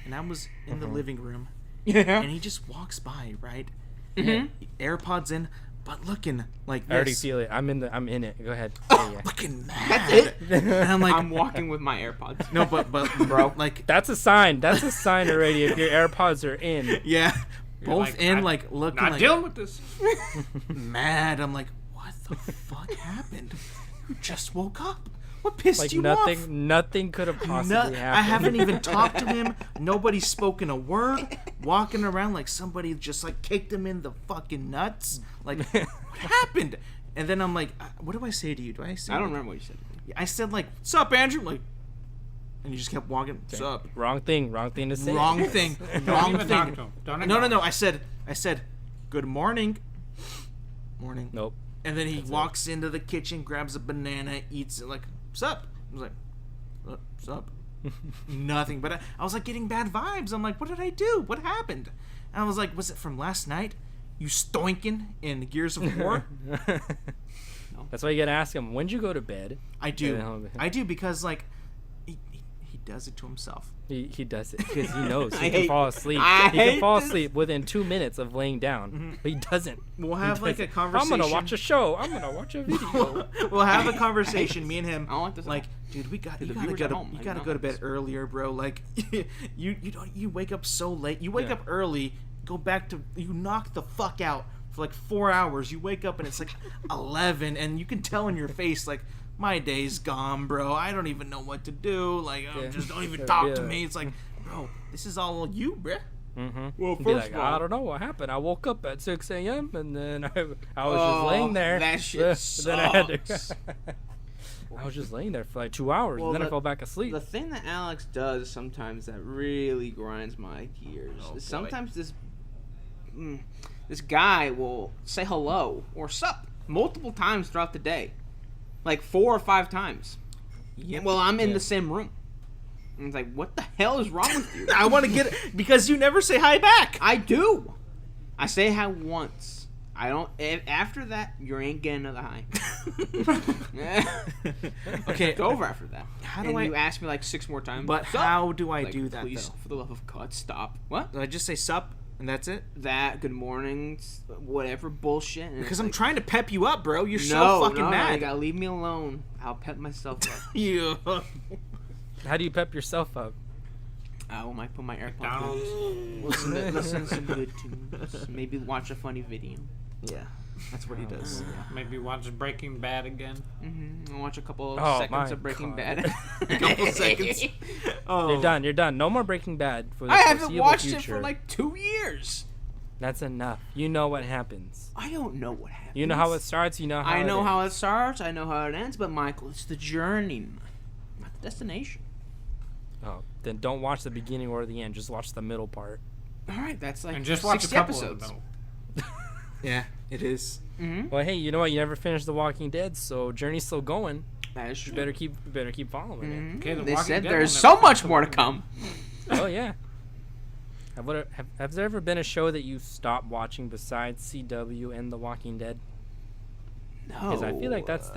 and I was in the living room, Yeah. and he just walks by, right? AirPods in, but looking like this. I already feel it. I'm in it. Go ahead. Yeah. Looking mad. That's it. And I'm like, I'm walking with my AirPods. no, but bro, like, That's a sign. That's a sign already. If your AirPods are in. yeah, both like, in, I'm like looking Not like dealing with this. mad. I'm like, what the fuck happened? You just woke up. What pissed Like you off? nothing could have possibly happened. I haven't even talked to him. Nobody's spoken a word. Walking around like somebody just like kicked him in the fucking nuts. Like, what happened? And then I'm like, what do I say to you? Do I say? I don't like, remember what you said. I said like, "What's up, Andrew?" Like, and you just kept walking. What's up? Wrong thing to say. Wrong thing. Don't Wrong even talk thing. to him. Don't No. acknowledge. I said, good morning. Morning. Nope. And then he walks into the kitchen, grabs a banana, eats it. Like, what's up? I was like, what's up? Nothing. But I was like getting bad vibes. I'm like, what did I do? What happened? And I was like, was it from last night? You stoinking in Gears of War? That's why you gotta ask him, when'd you go to bed? I do. I do because, like, he does it to himself. He does it because he knows he can fall asleep. He can fall asleep within 2 minutes of laying down, but he doesn't. We'll have like a conversation. I'm gonna watch a show. I'm gonna watch a video. We'll have a conversation, me and him. I want this like, dude, you gotta go to bed earlier, bro. Like, you wake up so late. You wake up early, go back to you knock the fuck out for like 4 hours. You wake up and it's like 11, and you can tell in your face like, my day's gone, bro. I don't even know what to do. Like, just don't even talk to me. It's like, bro, this is all you, bro. Mm-hmm. Well, first of all, I don't know what happened. I woke up at 6 a.m. and then I was just laying there. That shit sucks. Then I was just laying there for like 2 hours, and then I fell back asleep. The thing that Alex does sometimes that really grinds my gears is sometimes this guy will say hello or sup multiple times throughout the day. Like 4 or 5 times. Yep. Well, I'm in the same room. And it's like, what the hell is wrong with you? I want to get it because you never say hi back. I do. I say hi once. I don't. After that, you ain't getting another hi. Okay, it's over after that. You ask me like 6 more times. But how do I do that? Please, though? For the love of God, stop. What? Do I just say sup and that's it? That, good morning, whatever bullshit. And because I'm trying to pep you up, bro. You're so fucking mad. No, you gotta leave me alone. I'll pep myself up. You. How do you pep yourself up? I might put my AirPods in. Listen to some good tunes. Maybe watch a funny video. Yeah, that's what he does. Maybe watch Breaking Bad again. Mm-hmm. I'll watch a couple of seconds of Breaking Bad. A couple seconds. Oh. You're done. No more Breaking Bad for the I haven't watched future. it for like 2 years. That's enough. You know what happens. I don't know what happens. You know how it starts. You know how. I know how it starts. I know how it ends. But Michael, it's the journey, not the destination. Oh, then don't watch the beginning or the end. Just watch the middle part. All right, that's like and just watch a couple episodes. Of them. Yeah, it is. Mm-hmm. Well, hey, you know what? You never finished The Walking Dead, so journey's still going. That is true. You better keep following Mm-hmm. Okay, they said there's so much more to come. Oh yeah. Have there ever been a show that you stopped watching besides CW and The Walking Dead? No. Because I feel like that's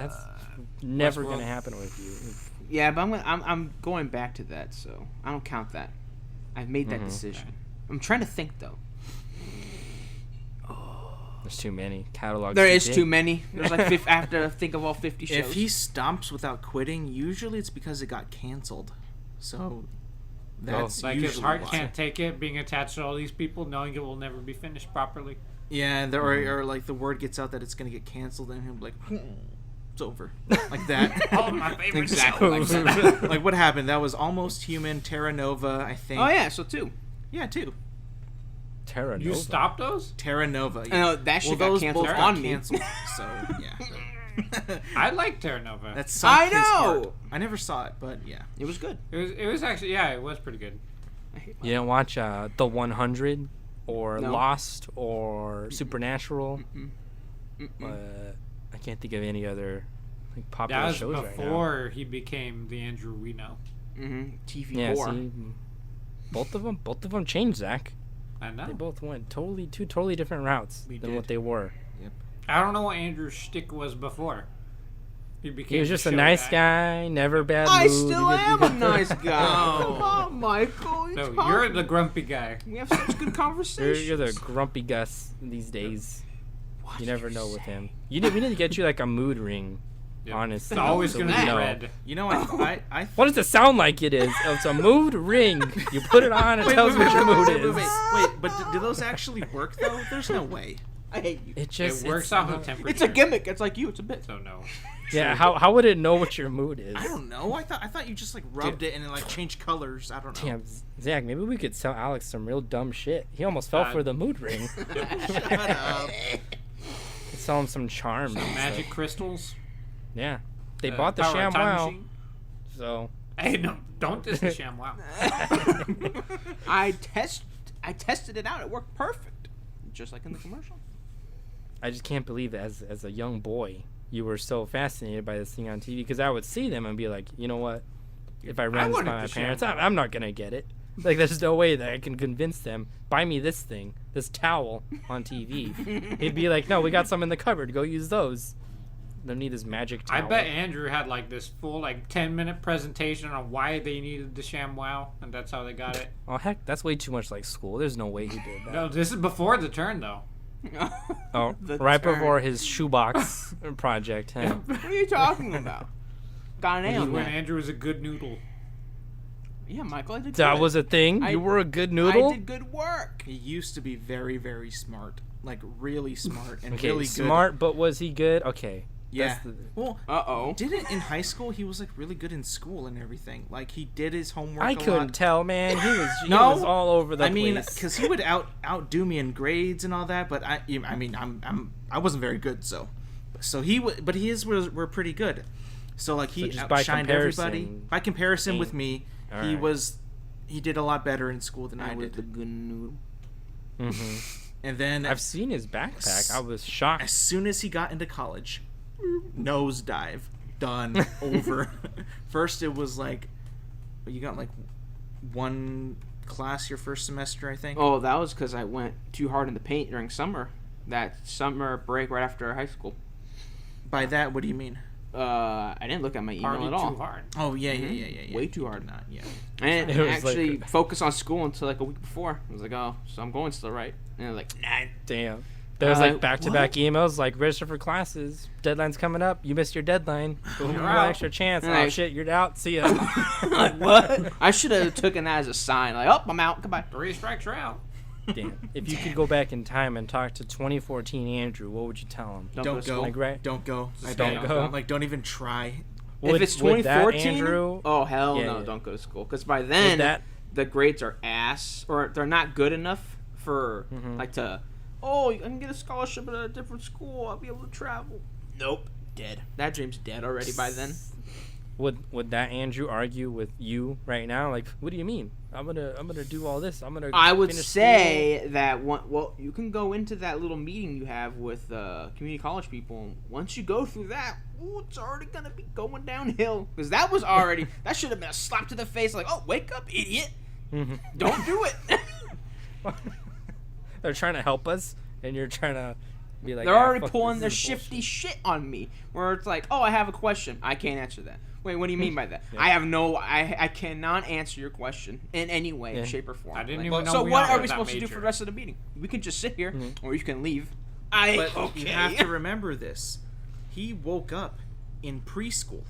never gonna happen with you. Yeah, but I'm going back to that, so I don't count that. I've made that decision. I'm trying to think though. There's too many catalogs. There is too many. There's like I have to think of all 50 shows. If he stomps without quitting, usually it's because it got canceled. So that's like usually his heart why. can't take it being attached to all these people, knowing it will never be finished properly. Yeah, or like the word gets out that it's gonna get canceled, and he'll be like, it's over, like that. Oh, my favorite exactly. show. Like what happened? That was Almost Human, Terra Nova, I think. Oh yeah, so 2. Yeah, 2. Terra Nova. You stopped those? Terra Nova. Yeah. No, that shit got those canceled both on got me. canceled. So yeah. I like Terra Nova. That's I know. I never saw it, but yeah, It was good. It was actually it was pretty good. You didn't watch The 100 or No. Lost or Supernatural? I can't think of any other popular That was shows right now. before he became the Andrew we know. Mm-hmm. TV4. Yeah, see, both of them changed, Zach. I know. They both went two totally different routes than what they were. I don't know what Andrew's shtick was before. He was just a nice guy, never bad I mood. still am a nice guy. Come on, Michael. No, you're the grumpy guy. We have such good conversations. You're the grumpy Gus these days. You never know with him. We need to get you like a mood ring. Yep. Honestly, It's always so going to we be know. red. you know, I What does it sound like it is? It's a mood ring. You put it on, it tells what your mood is. Wait, but do those actually work though? There's no way. I hate you. It Works off of temperature. It's a gimmick. It's like you. It's a bit. So no. Yeah, how would it know what your mood is? I don't know. I thought you just like rubbed it and it like changed colors. I don't know. Damn, Zach, maybe we could sell Alex some real dumb shit. He almost fell for the mood ring. Shut up. Sell him some charms. Some magic crystals. Yeah. They bought the Power of time ShamWow. machine. So Hey, no, don't diss the ShamWow. I tested it out. It worked perfect, just like in the commercial. I just can't believe that as a young boy you were so fascinated by this thing on TV, because I would see them and be like, you know what? If I ran this by wanted my the parents, ShamWow. I'm not gonna get it. Like, there's no way that I can convince them, buy me this thing, this towel on TV. He'd be like, no, we got some in the cupboard. Go use those. Don't need this magic towel. I bet Andrew had like this full 10-minute presentation on why they needed the ShamWow, and that's how they got it. Oh, heck, that's way too much like school. There's no way he did that. No, this is before the turn, though. Oh, right before his shoebox project. Huh? What are you talking about? Got an A on When that. Andrew was a good noodle. Yeah, Michael, I did That good. was a thing? You were a good noodle? I did good work. He used to be very, very smart. Like, really smart and Okay, really good. smart, but was he good? Okay. Yeah. The... Well, Uh-oh. didn't in high school he was like really good in school and everything. Like he did his homework. I a couldn't lot. tell, man. He was No, all over the I mean, place. because he would outdo me in grades and all that. But I mean, I wasn't very good. So he but his were pretty good. So like he So just by outshined everybody. By comparison with me, All he right. he did a lot better in school than I was did. the good noodle. Mm-hmm. And then I've seen his backpack. I was shocked. as soon as he got into college, nosedive, done, over. First it was like, you got like one class your first semester, I think. Oh, that was because I went too hard in the paint during summer. That summer break right after high school. By that, what do you mean? I didn't look at my email Party at all. too hard. Oh yeah. Way too hard. Not yeah. I didn't It was actually like- focus on school until like a week before. I was like, oh, so I'm going still, right? And I was like, nah. Damn. There's like what? back-to-back emails like register for classes. Deadline's coming up. You missed your deadline. One out. extra chance. Oh Like- shit, you're out. See ya. Like, what? I should have taken that as a sign. Like, oh, I'm out. Goodbye. 3 strikes are out. Damn. If you could go back in time and talk to 2014 Andrew, what would you tell him? Don't Don't go to go. school. Like, right? Don't go. I Don't beg. go. Like don't even try. If it's would that 2014, Andrew, oh hell Yeah, no, yeah. don't go to school. Because by then, that- the grades are ass, or they're not good enough for like to. Oh, I can get a scholarship at a different school. I'll be able to travel. Nope, dead. That dream's dead already by then. would that Andrew argue with you right now? Like, what do you mean? I'm gonna do all this. I'm gonna. I would finish say that well, you can go into that little meeting you have with community college people. And once you go through that, it's already gonna be going downhill. Because that was already that should have been a slap to the face. Like, oh, wake up, idiot! school. Mhm. Don't do it. They're trying to help us, and you're trying to be like. They're "Ah, already fuck pulling their this, this is shifty bullshit." shit on me. Where it's like, oh, I have a question. I can't answer that. Wait, what do you mean by that? I have no. I cannot answer your question in any way, Yeah. shape, or form. I didn't Like, even know so we what offered are we that supposed to do major. for the rest of the meeting? We can just sit here, or you can leave. But Okay. you have to remember this. He woke up in preschool.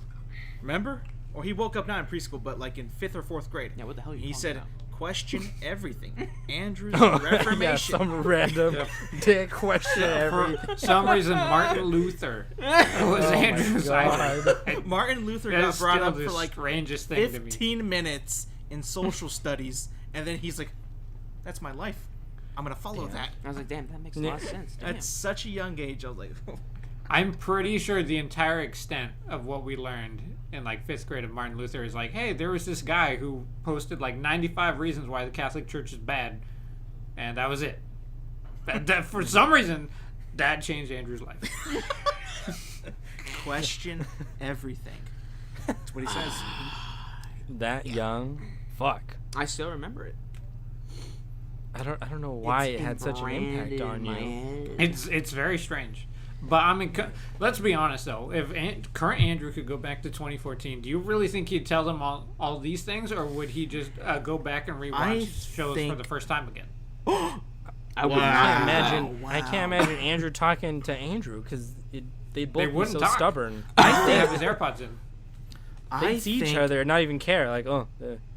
Remember? Or he woke up not in preschool, but like in 5th or 4th grade. Yeah, what the hell are you He talking said, about? question everything. Andrew's Yeah, Reformation. some random dick question. For some reason, Martin Luther was Oh my Andrew's God. idol. Martin Luther That got is brought still up the for like strangest thing to me. 15 minutes in social studies, and then he's like, that's my life. I'm going to follow that. I was like, damn, that makes a lot of sense. Damn. At such a young age, I was like, I'm pretty sure the entire extent of what we learned in like 5th grade of Martin Luther is like, hey, there was this guy who posted like 95 reasons why the Catholic Church is bad, and that was it. That for some reason, that changed Andrew's life. question everything. That's what he says. That young, fuck. I still remember it. I don't know why It's it had such an impact branded on in my you. head. It's very strange. But I mean, let's be honest though. If current Andrew could go back to 2014, do you really think he'd tell them all these things, or would he just go back and rewatch I shows for think- the first time again? I would Wow. I not. imagine. Wow. I can't imagine Andrew talking to Andrew because they both be wouldn't so talk. stubborn. They have his AirPods in. They see each other and not even care. Like, oh,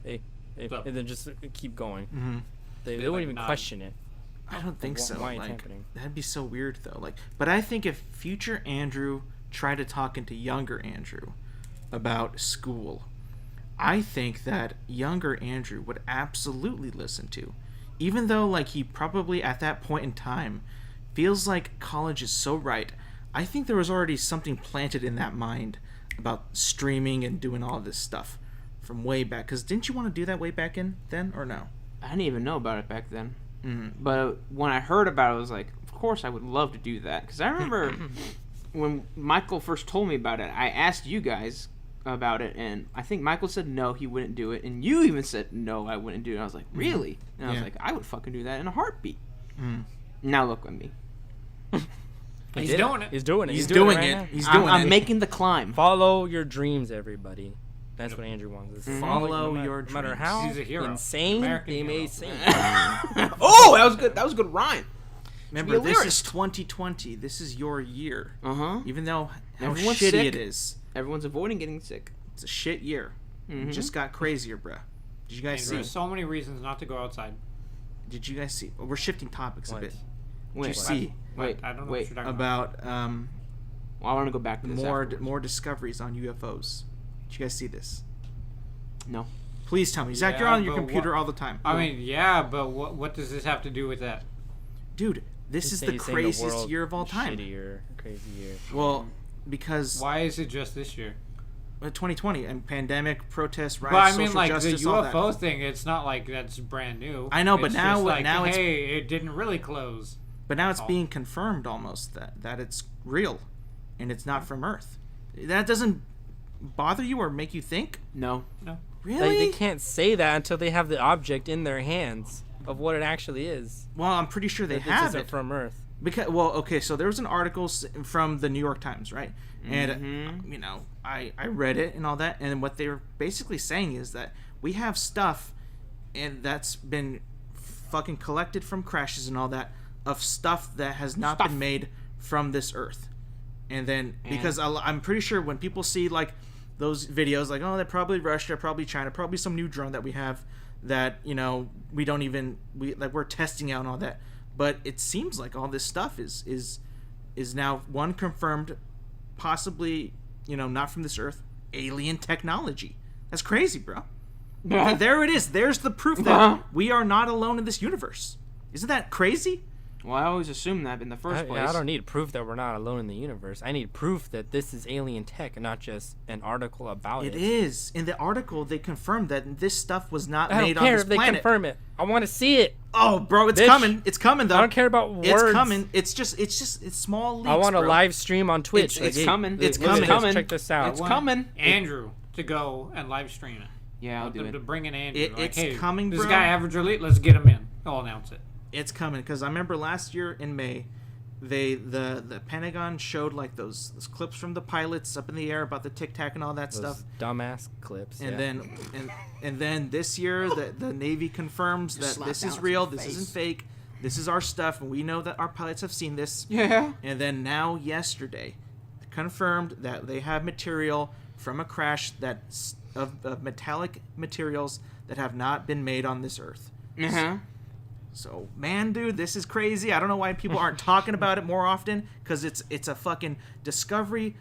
hey, So- and then just keep going. Mhm. They They wouldn't like even nod. question it. I don't think so. Why it's Like, happening. that'd be so weird though. Like, but I think if future Andrew tried to talk into younger Andrew about school, I think that younger Andrew would absolutely listen to, even though like he probably at that point in time feels like college is so right. I think there was already something planted in that mind about streaming and doing all this stuff from way back. Because didn't you want to do that way back in then or no? I didn't even know about it back then. Mm-hmm. But when I heard about it, I was like, of course I would love to do that. Because I remember when Michael first told me about it, I asked you guys, about it, and I think Michael said no, he wouldn't do it, and you even said no, I wouldn't do it. And I was like, really? And I was like, I would fucking do that in a heartbeat. Now look at me. He's doing it. He's doing it. He's doing it. He's doing it. I'm making the climb. Follow your dreams, everybody. That's what Andrew wants. Follow your dreams. No matter dreams. how He's a hero. insane American they may hero. seem. Oh, that was good. That was a good rhyme. Remember, this is 2020. This is your year. Even though how Everyone's shitty sick. it is. Everyone's avoiding getting sick. It's a shit year. It just got crazier, bruh. Did you guys And see? there's so many reasons not to go outside. Did you guys see? We're shifting topics a bit. Wait, Did you see wait, I don't know wait. what you're talking about. about Well, I want to go back to this more afterwards. discoveries on UFOs? Did you guys see this? No. Please tell me, Zach. Yeah, You're on your but computer all the time. I mean, yeah, but what does this have to do with that? Dude, this is the He's saying craziest world year of all time. Shittier, crazy year. Well, because Why is it just this year? 2020 and pandemic, protests, riots, But I social mean, like justice, the all that. UFO thing, it's not like that's brand new. I know, but It's now- just like, now it's- hey, it didn't really close. But now it's being confirmed almost that it's real, and it's not from Earth. That doesn't bother you or make you think? No. Really? Like, they can't say that until they have the object in their hands of what it actually is. Well, I'm pretty sure they That this have isn't it. from Earth. Because okay, so there was an article from the New York Times, right? And you know, I read it and all that, and what they were basically saying is that we have stuff, and that's been fucking collected from crashes and all that, of stuff that has not been made from this Earth. And then because I'm pretty sure when people see like those videos, like, oh, they're probably Russia, probably China, probably some new drone that we have that, you know, we're testing out and all that. But it seems like all this stuff is now one confirmed, possibly, you know, not from this Earth, alien technology. That's crazy, bro. Yeah. There it is. There's the proof that we are not alone in this universe. Isn't that crazy? Well, I always assumed that in the first place. I don't need proof that we're not alone in the universe. I need proof that this is alien tech and not just an article about it. It is. In the article, they confirmed that this stuff was not I made don't on care this if they planet. confirm it. I want to see it. Oh, bro, it's Bitch. coming. It's coming, though. I don't care about words. It's coming. It's small leaks, I want a bro. live stream on Twitch. It's coming. It's Look at coming. this. Coming. Check this out. It's coming. Andrew to go and live stream it. Yeah, I'll do To it. bring in Andrew. It's hey, coming, this bro. guy average elite. Let's get him in. I'll announce it. It's coming, because I remember last year in May, the Pentagon showed like those clips from the pilots up in the air about the Tic Tac and all that Those stuff. dumbass clips. And yeah. then this year the Navy confirms that slap this down is its real. face. This isn't fake. This is our stuff, and we know that our pilots have seen this. Yeah. And then now yesterday, confirmed that they have material from a crash that's of metallic materials that have not been made on this Earth. Uh-huh. So, man, dude, this is crazy. I don't know why people aren't talking about it more often, because it's a fucking discovery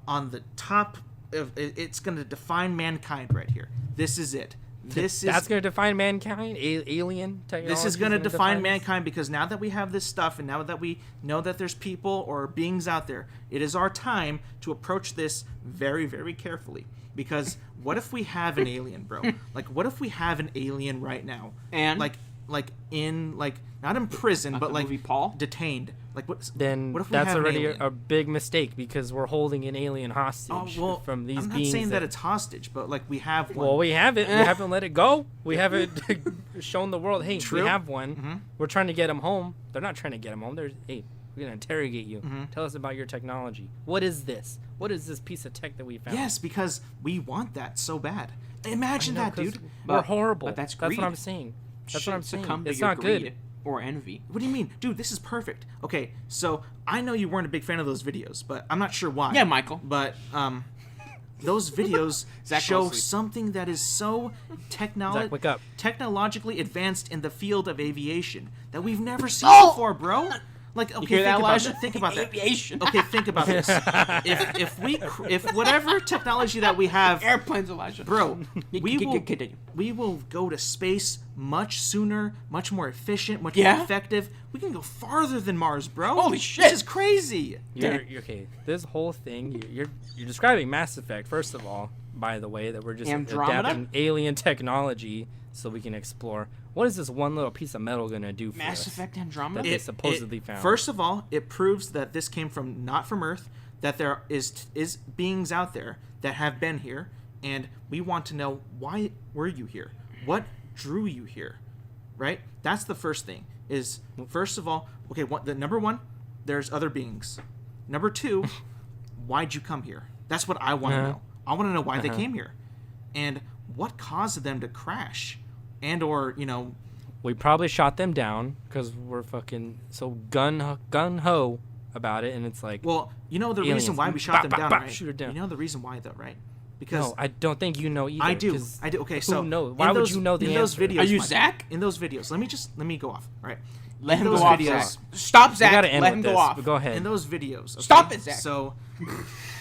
on the top of it's going to define mankind right here. This is it. That's going to define mankind. Alien technology. This is going to define mankind, because now that we have this stuff and now that we know that there's people or beings out there, it is our time to approach this very, very carefully. Because what if we have an alien, bro? Like, what if we have an alien right now? And? Like not in prison, but the like movie Paul? detained. Like what? Then what if we that's have an already alien? a big mistake, because we're holding an alien hostage from these I'm not beings. saying that it's hostage, but like we have one. Well, we have it. We haven't let it go. We haven't shown the world, hey, True. we have one. Mm-hmm. We're trying to get him home. They're not trying to get him home. They're, hey, we're going to interrogate you. Mm-hmm. Tell us about your technology. What is this? What is this piece of tech that we found? Yes, because we want that so bad. Imagine I know, that, 'cause dude. We're horrible. but that's what greed. I'm saying. That's what I'm saying. Succumb to It's your not greed good. or envy. What do you mean? Dude, this is perfect. Okay, so I know you weren't a big fan of those videos, but I'm not sure why. Yeah, Michael. But those videos Zach show Mosley. Zach, something that is so wake up. technologically advanced in the field of aviation that we've never seen Oh! before, bro. Like, okay, hear think that, about Elijah? that. Think about that. Aviation. Okay, think about this. If whatever technology that we have, Airplanes, Elijah. bro, Continue. we will go to space much sooner, much more efficient, much Yeah? more effective. We can go farther than Mars, bro. Holy This shit. is crazy. You're okay. This whole thing, you're describing Mass Effect, first of all, by the way, that we're just Andromeda? adapting alien technology so we can explore. What is this one little piece of metal going to do for Mass us? Effect Andromeda? They supposedly found. First of all, it proves that this came from not from Earth, that there is beings out there that have been here, and we want to know, why were you here? What drew you here? Right? That's the first thing. Is, first of all, okay, the number one, there's other beings. Number two, why'd you come here? That's what I want to know. I want to know why they came here, and what caused them to crash, and or we probably shot them down because we're fucking so gun ho about it, and it's like, well, the reason why we shot them down, right? Shoot it down. You know the reason why, though, right? Because no, I don't think you know either. I do. Okay, so knows? Why would you know the answer? Those videos, are you Zack? In those videos, let me go off. Right. Let him those go off. videos, Zack. Stop, Zack. Gotta end Let with him this, go off. but go ahead. In those videos. Okay? Stop it, Zack. So,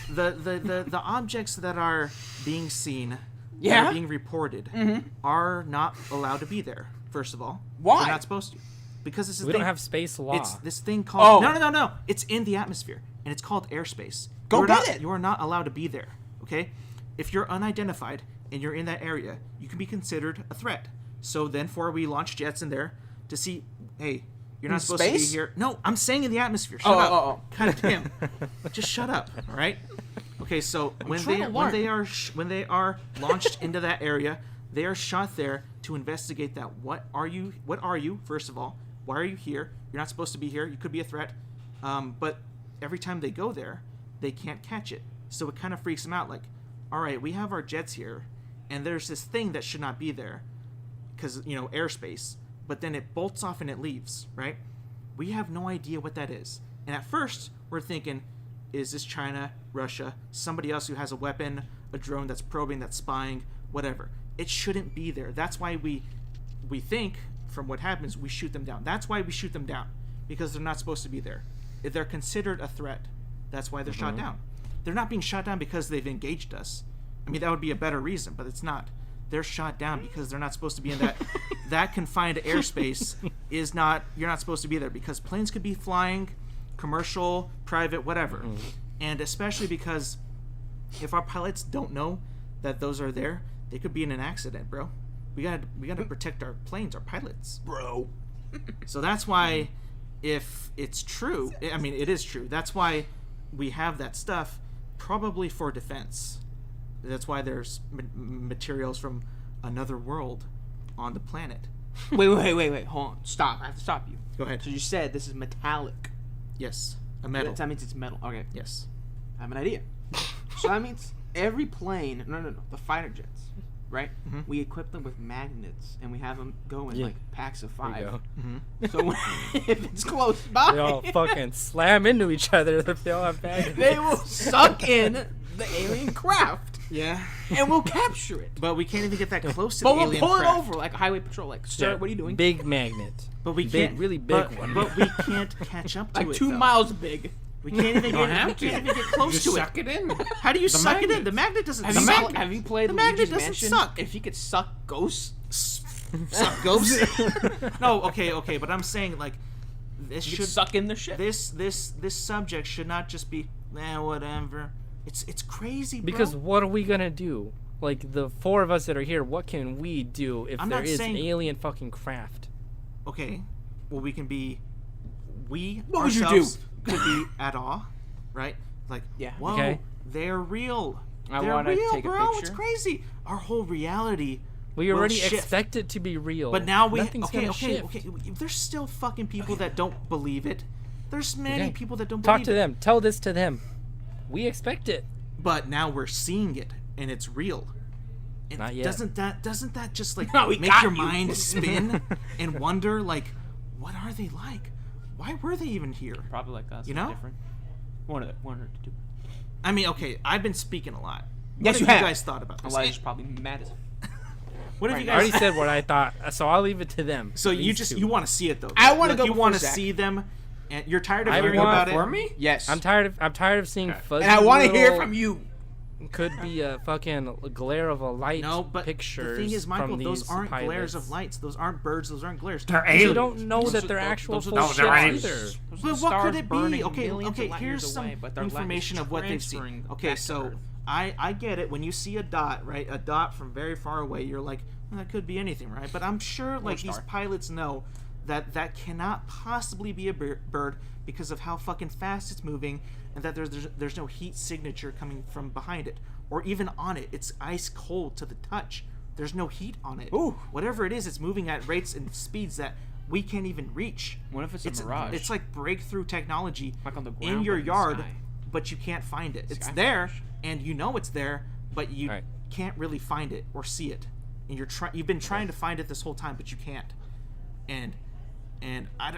the objects that are being seen, yeah, that are being reported, are not allowed to be there. First of all, why? They're not supposed to, because it's we don't have space law. It's this thing called no. It's in the atmosphere, and it's called airspace. Go get it. You are not allowed to be there. Okay, if you're unidentified and you're in that area, you can be considered a threat. So then, we launch jets in there to see, hey, you're not supposed to be here. No, I'm saying in the atmosphere. Shut up. God damn. Just shut up. All right. Okay, so when they are launched into that area, they are shot there to investigate that. What are you? First of all, why are you here? You're not supposed to be here. You could be a threat. But every time they go there, they can't catch it. So it kind of freaks them out. Like, all right, we have our jets here, and there's this thing that should not be there, because airspace. But then it bolts off and it leaves. Right? We have no idea what that is. And at first, we're thinking, is this China, Russia, somebody else who has a weapon, a drone that's probing, that's spying, whatever? It shouldn't be there. That's why we think, from what happens, we shoot them down. That's why we shoot them down, because they're not supposed to be there. If they're considered a threat, that's why they're shot down. They're not being shot down because they've engaged us. I mean, that would be a better reason, but it's not. They're shot down because they're not supposed to be in that confined airspace. You're not supposed to be there, because planes could be flying, commercial, private, whatever. And especially because if our pilots don't know that those are there, they could be in an accident, bro. We gotta protect our planes, our pilots, bro. So that's why, if it's true, I mean, it is true. That's why we have that stuff, probably for defense. That's why there's materials from another world on the planet. Wait. Hold on. Stop. I have to stop you. Go ahead. So you said this is metallic. Yes. A metal. That means it's metal. Okay. Yes. I have an idea. So that means every plane, no, the fighter jets, right? Mm-hmm. We equip them with magnets, and we have them go in like packs of 5. Mm-hmm. So if it's close by, they all fucking slam into each other if they all have magnets. They will suck in the alien craft. Yeah. And we'll capture it. But we can't even get that close to the alien craft. But we'll pull it over like a highway patrol. Like, sir, what are you doing? Big magnet. But we can't. Really big one. But we can't catch up to it. Like 2 miles big. We can't even get close to it. Suck it in. How do you suck it in? The magnet doesn't suck. Have you played the Luigi's magnet doesn't Mansion? Suck. If you could suck ghosts. Suck ghosts? No, okay, but I'm saying, like, this you should suck in the shit. This subject should not just be whatever. It's crazy, bro. Because what are we gonna do? Like, the 4 of us that are here, what can we do if there is an alien fucking craft? Okay, well, we can be. What would you do? Could be at awe, right? Like, whoa, okay. They're real. They're real, take bro. It's crazy. Our whole reality. We already expect it to be real. But now Nothing's okay. There's still fucking people that don't believe it. There's many people that don't Talk believe to it. them. Tell this to them. We expect it. But now we're seeing it, and it's real. And not yet. Doesn't that just like No, make your mind spin and wonder, like, what are they like? Why were they even here? Probably like us. You know? Different. One or two. I mean, okay, I've been speaking a lot. Yes, what you have have. you guys thought about this? Elijah's probably mad as. What have you I guys? already said what I thought, so I'll leave it to them. So you want to see it though? I want to go. You want to see them, and you're tired of hearing about it. For me? Yes. I'm tired of seeing fuzzy. And I want to hear from you. Could be a fucking glare of a light. No, but pictures. the thing is, Michael, from those these aren't pilots. glares of lights. Those aren't birds. Those aren't glares. They're aliens. You don't know that they're actual full ships either. But what could it be? Okay. Here's some information of what they've seen. Okay, so I get it. When you see a dot, right? A dot from very far away, you're like, well, that could be anything, right? But I'm sure, like, these pilots know that cannot possibly be a bird because of how fucking fast it's moving, and that there's no heat signature coming from behind it or even on it. It's ice cold to the touch. There's no heat on it. Ooh. Whatever it is, it's moving at rates and speeds that we can't even reach. What if it's a mirage? It's like breakthrough technology like on the ground, in your but in the yard, sky. but you can't find it. It's Sky there, flash. and you know it's there, but you can't really find it or see it. And you've been trying to find it this whole time, but you can't. And I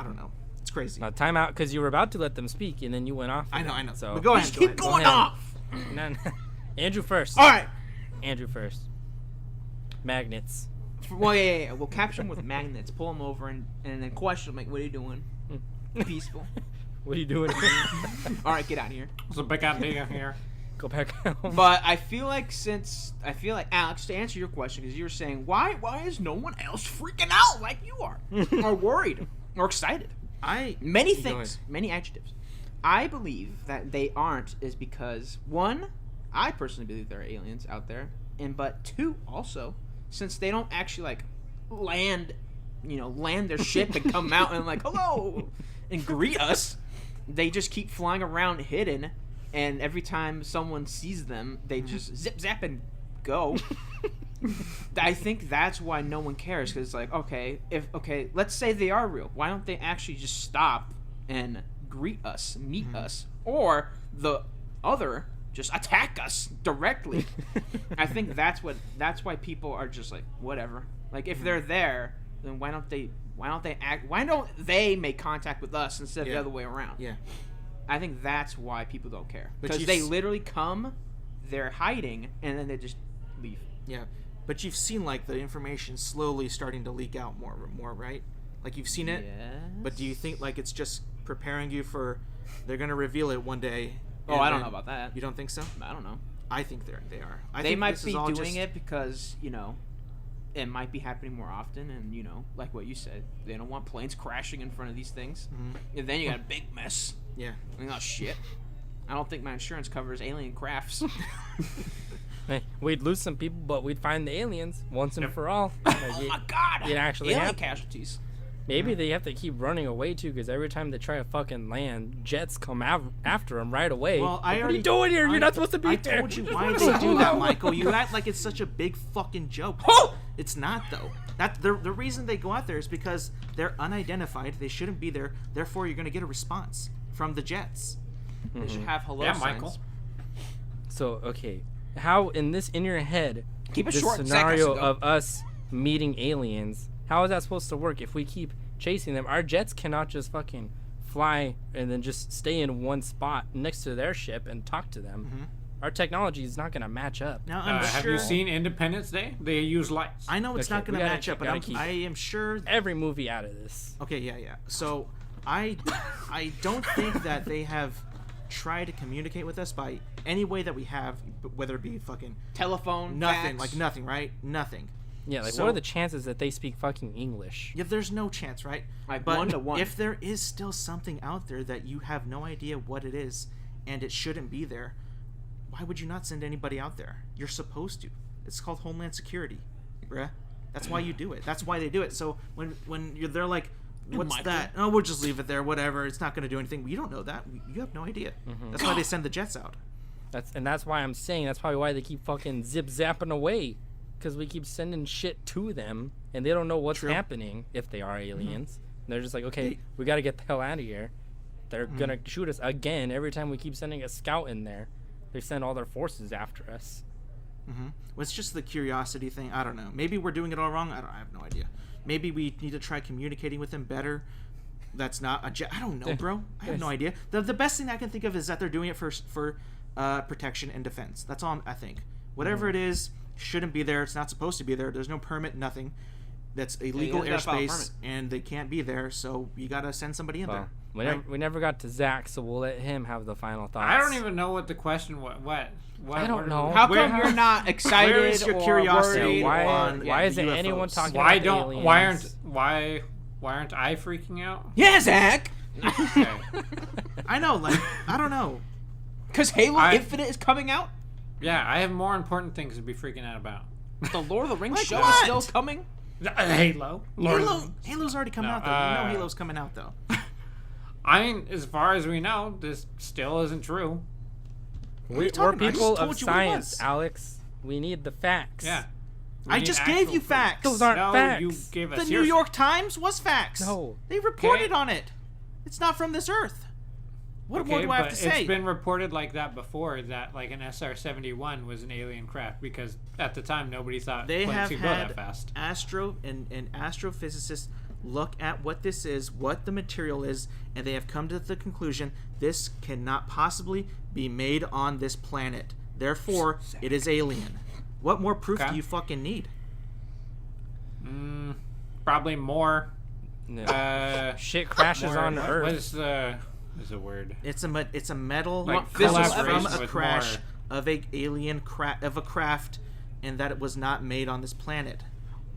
don't know. It's crazy. Now, time out, because you were about to let them speak, and then you went off. I know. So But go ahead. Keep going off. No. Andrew first. All right. Andrew first. Magnets. Well, yeah. We'll capture them with magnets, pull them over, and then question them, like, what are you doing? Peaceful. What are you doing? All right, get out of here. It's a big idea here. Go back home. But I feel like Alex, to answer your question, because you were saying why is no one else freaking out like you are, or worried, or excited? Many things, many adjectives. I believe that they aren't is because one, I personally believe there are aliens out there, but two, also, since they don't actually like land their ship and come out and like hello and greet us, they just keep flying around hidden. And every time someone sees them, they just zip, zap, and go. I think that's why no one cares. Because it's like, okay, let's say they are real. Why don't they actually just stop and greet us, meet us? Or the other, just attack us directly. I think that's why people are just like, whatever. Like, if they're there, then why don't they make contact with us instead of the other way around? Yeah. I think that's why people don't care. But Because they literally come, they're hiding, and then they just leave. Yeah. But you've seen, like, the information slowly starting to leak out more, right? Like, you've seen it? Yes. But do you think, like, it's just preparing you for... They're going to reveal it one day? Oh, I don't know about that. You don't think so? I don't know. I think they are. They might be doing it because, it might be happening more often, and, like what you said, they don't want planes crashing in front of these things. Mm-hmm. And then you got a big mess. Yeah. Oh, shit. I don't think my insurance covers alien crafts. Hey, we'd lose some people, but we'd find the aliens once and for all. Oh my god! It actually alien happened. Casualties. Maybe they have to keep running away too, because every time they try to fucking land, jets come after them right away. Well, what are you doing here? You're not supposed to be there. I told you why they do that, Michael. You act like it's such a big fucking joke. It's not, though. The reason they go out there is because they're unidentified. They shouldn't be there. Therefore, you're going to get a response from the jets. They should have hello signs. Michael. So, okay. How, in your head, keep it this short, scenario Zack, of us meeting aliens, how is that supposed to work if we keep chasing them? Our jets cannot just fucking fly and then just stay in one spot next to their ship and talk to them. Mm-hmm. Our technology is not going to match up. Now, have you seen Independence Day? They use lights. I know it's not going to match up, but I am sure... Every movie out of this. Okay, yeah. So, I don't think that they have tried to communicate with us by any way that we have, whether it be fucking... telephone, nothing, fax. like nothing, right? Nothing. Yeah, like, what are the chances that they speak fucking English? Yeah, there's no chance, right? Like, but 1 to 1. If there is still something out there that you have no idea what it is, and it shouldn't be there, why would you not send anybody out there? You're supposed to. It's called Homeland Security, bruh. That's why you do it. That's why they do it. So when they're like, what's Michael. that? Oh, we'll just leave it there, whatever. It's not going to do anything. You don't know that. You have no idea. Mm-hmm. That's why they send the jets out. That's why I'm saying that's probably why they keep fucking zip-zapping away. Because we keep sending shit to them, and they don't know what's happening if they are aliens. Mm-hmm. They're just like, okay, we got to get the hell out of here. They're going to shoot us again every time we keep sending a scout in there. They send all their forces after us. Mm-hmm. Well, it's just the curiosity thing. I don't know. Maybe we're doing it all wrong. I have no idea. Maybe we need to try communicating with them better. That's not a jet. I don't know, bro. I have no idea. The best thing I can think of is that they're doing it for protection and defense. That's all I think. Whatever it is, shouldn't be there. It's not supposed to be there. There's no permit, nothing. That's illegal airspace, and they can't be there, so you got to send somebody in there. We never got to Zack, so we'll let him have the final thoughts. I don't even know what the question was. What? I don't know. How come you're not excited? Where is your or curiosity? worried? Why isn't UFOs? anyone talking about aliens? Why aren't I freaking out? Yeah, Zach. Okay. I know, like, I don't know. Because Halo Infinite is coming out? Yeah, I have more important things to be freaking out about. The Lord of the Rings Like show what? is still coming? Halo. Halo's already coming out, though. You know Halo's coming out, though. I mean, as far as we know, this still isn't true. We're people of science, Alex. We need the facts. Yeah. I just gave you facts. Those aren't facts. You gave us the New York Times was facts. No. They reported on it. It's not from this earth. What more do I have to say? It's been reported like that before, that like an SR-71 was an alien craft, because at the time nobody thought planes could go that fast. Astrophysicists look at what this is, what the material is, and they have come to the conclusion this cannot possibly be made on this planet. Therefore, it is alien. What more proof do you fucking need? Probably more. No. Shit crashes on Earth. What is the word? It's a metal like from collaboration a crash of a alien craft, and that it was not made on this planet.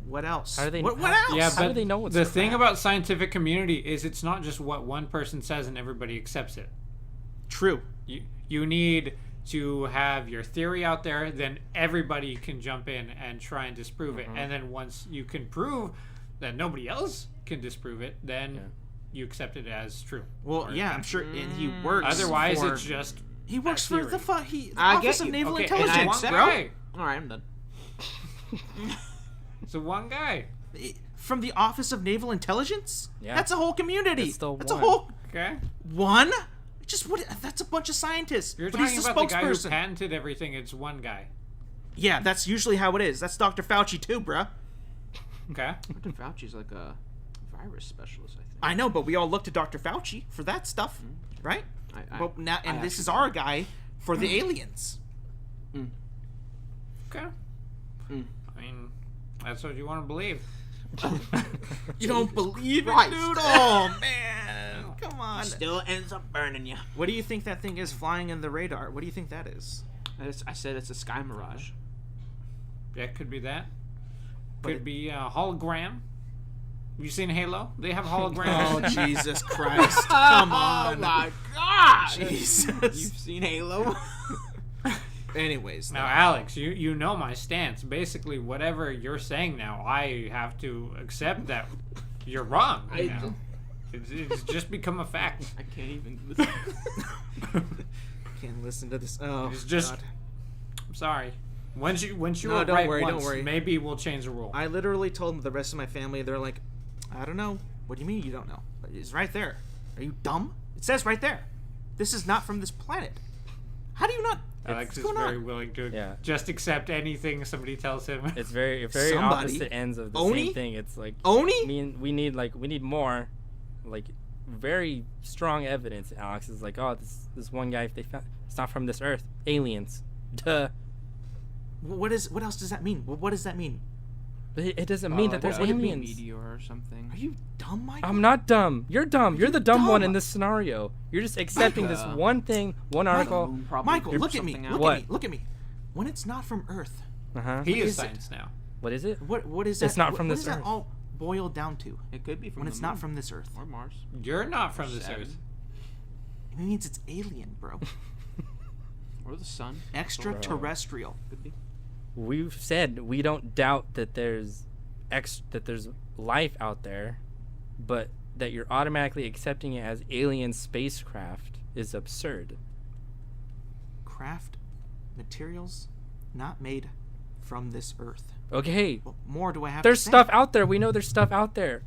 What else? How do they? What else? Yeah, how do they know it's the crap? thing about scientific community is it's not just what one person says and everybody accepts it. True. You need to have your theory out there, then everybody can jump in and try and disprove it. And then once you can prove that nobody else can disprove it, then you accept it as true. Well, yeah, I'm sure, and he works. Otherwise, it's just he works for the I Office get of you. Naval okay, Intelligence, and bro. guy. All right, I'm done. It's a one guy. From the Office of Naval Intelligence? Yeah. That's a whole community. It's still That's a one. whole Okay. one. Just what? That's a bunch of scientists. You're but he's talking the about the guy who spokesperson. patented everything. It's one guy. Yeah, that's usually how it is. That's Dr. Fauci too, bruh. Okay. Dr. Fauci's like a virus specialist, I think. I know, but we all look to Dr. Fauci for that stuff, right? But now, and this is our guy for the aliens. Okay. I mean, that's what you want to believe. You don't believe it, Christ. dude? Oh man, come on. Still ends up burning you. What do you think that thing is flying in the radar? What do you think that is? I said it's a sky mirage. Yeah, could be that. But Could be a hologram. Have you seen Halo? They have holograms. Oh Jesus Christ! Come on. Oh my God! Jesus. You've seen Halo? Anyways, Now, Alex, you know my stance. Basically, whatever you're saying now, I have to accept that you're wrong. Now. It's just become a fact. I can't even listen. can't listen to this. Oh, It's just. God. I'm sorry. Once you No, were don't right worry, don't once, worry. maybe we'll change the rule. I literally told the rest of my family. They're like, I don't know. What do you mean you don't know? It's right there. Are you dumb? It says right there. This is not from this planet. How do you not? Alex is What's going very on? willing to Yeah. just accept anything somebody tells him. It's very Somebody. opposite ends of the Oni? same thing. It's like Oni? we need more, like very strong evidence. Alex is like, oh, this one guy, if they found, it's not from this Earth, aliens. Duh. What else does that mean? What does that mean? But it doesn't mean that there's aliens. Meteor or something. Are you dumb, Michael? I'm not dumb. You're dumb. You're the dumb one dumb. in this scenario. You're just accepting this one thing, one article. Michael, look at me. something Look else. at me. Look at me. When it's not from Earth, Uh-huh. He What is is it? science now. What is it? what is that? It's not from what this does that Earth. all boil down to? It could be from When the it's moon. not from this Earth, Or Mars. You're not from this Saturn. earth. it means it's alien, bro. Or the sun. Extraterrestrial. Could be. We've said we don't doubt that there's life out there, but that you're automatically accepting it as alien spacecraft is absurd. Craft materials not made from this Earth. Okay, What more do I have there's to say? stuff out there. We know there's stuff out there.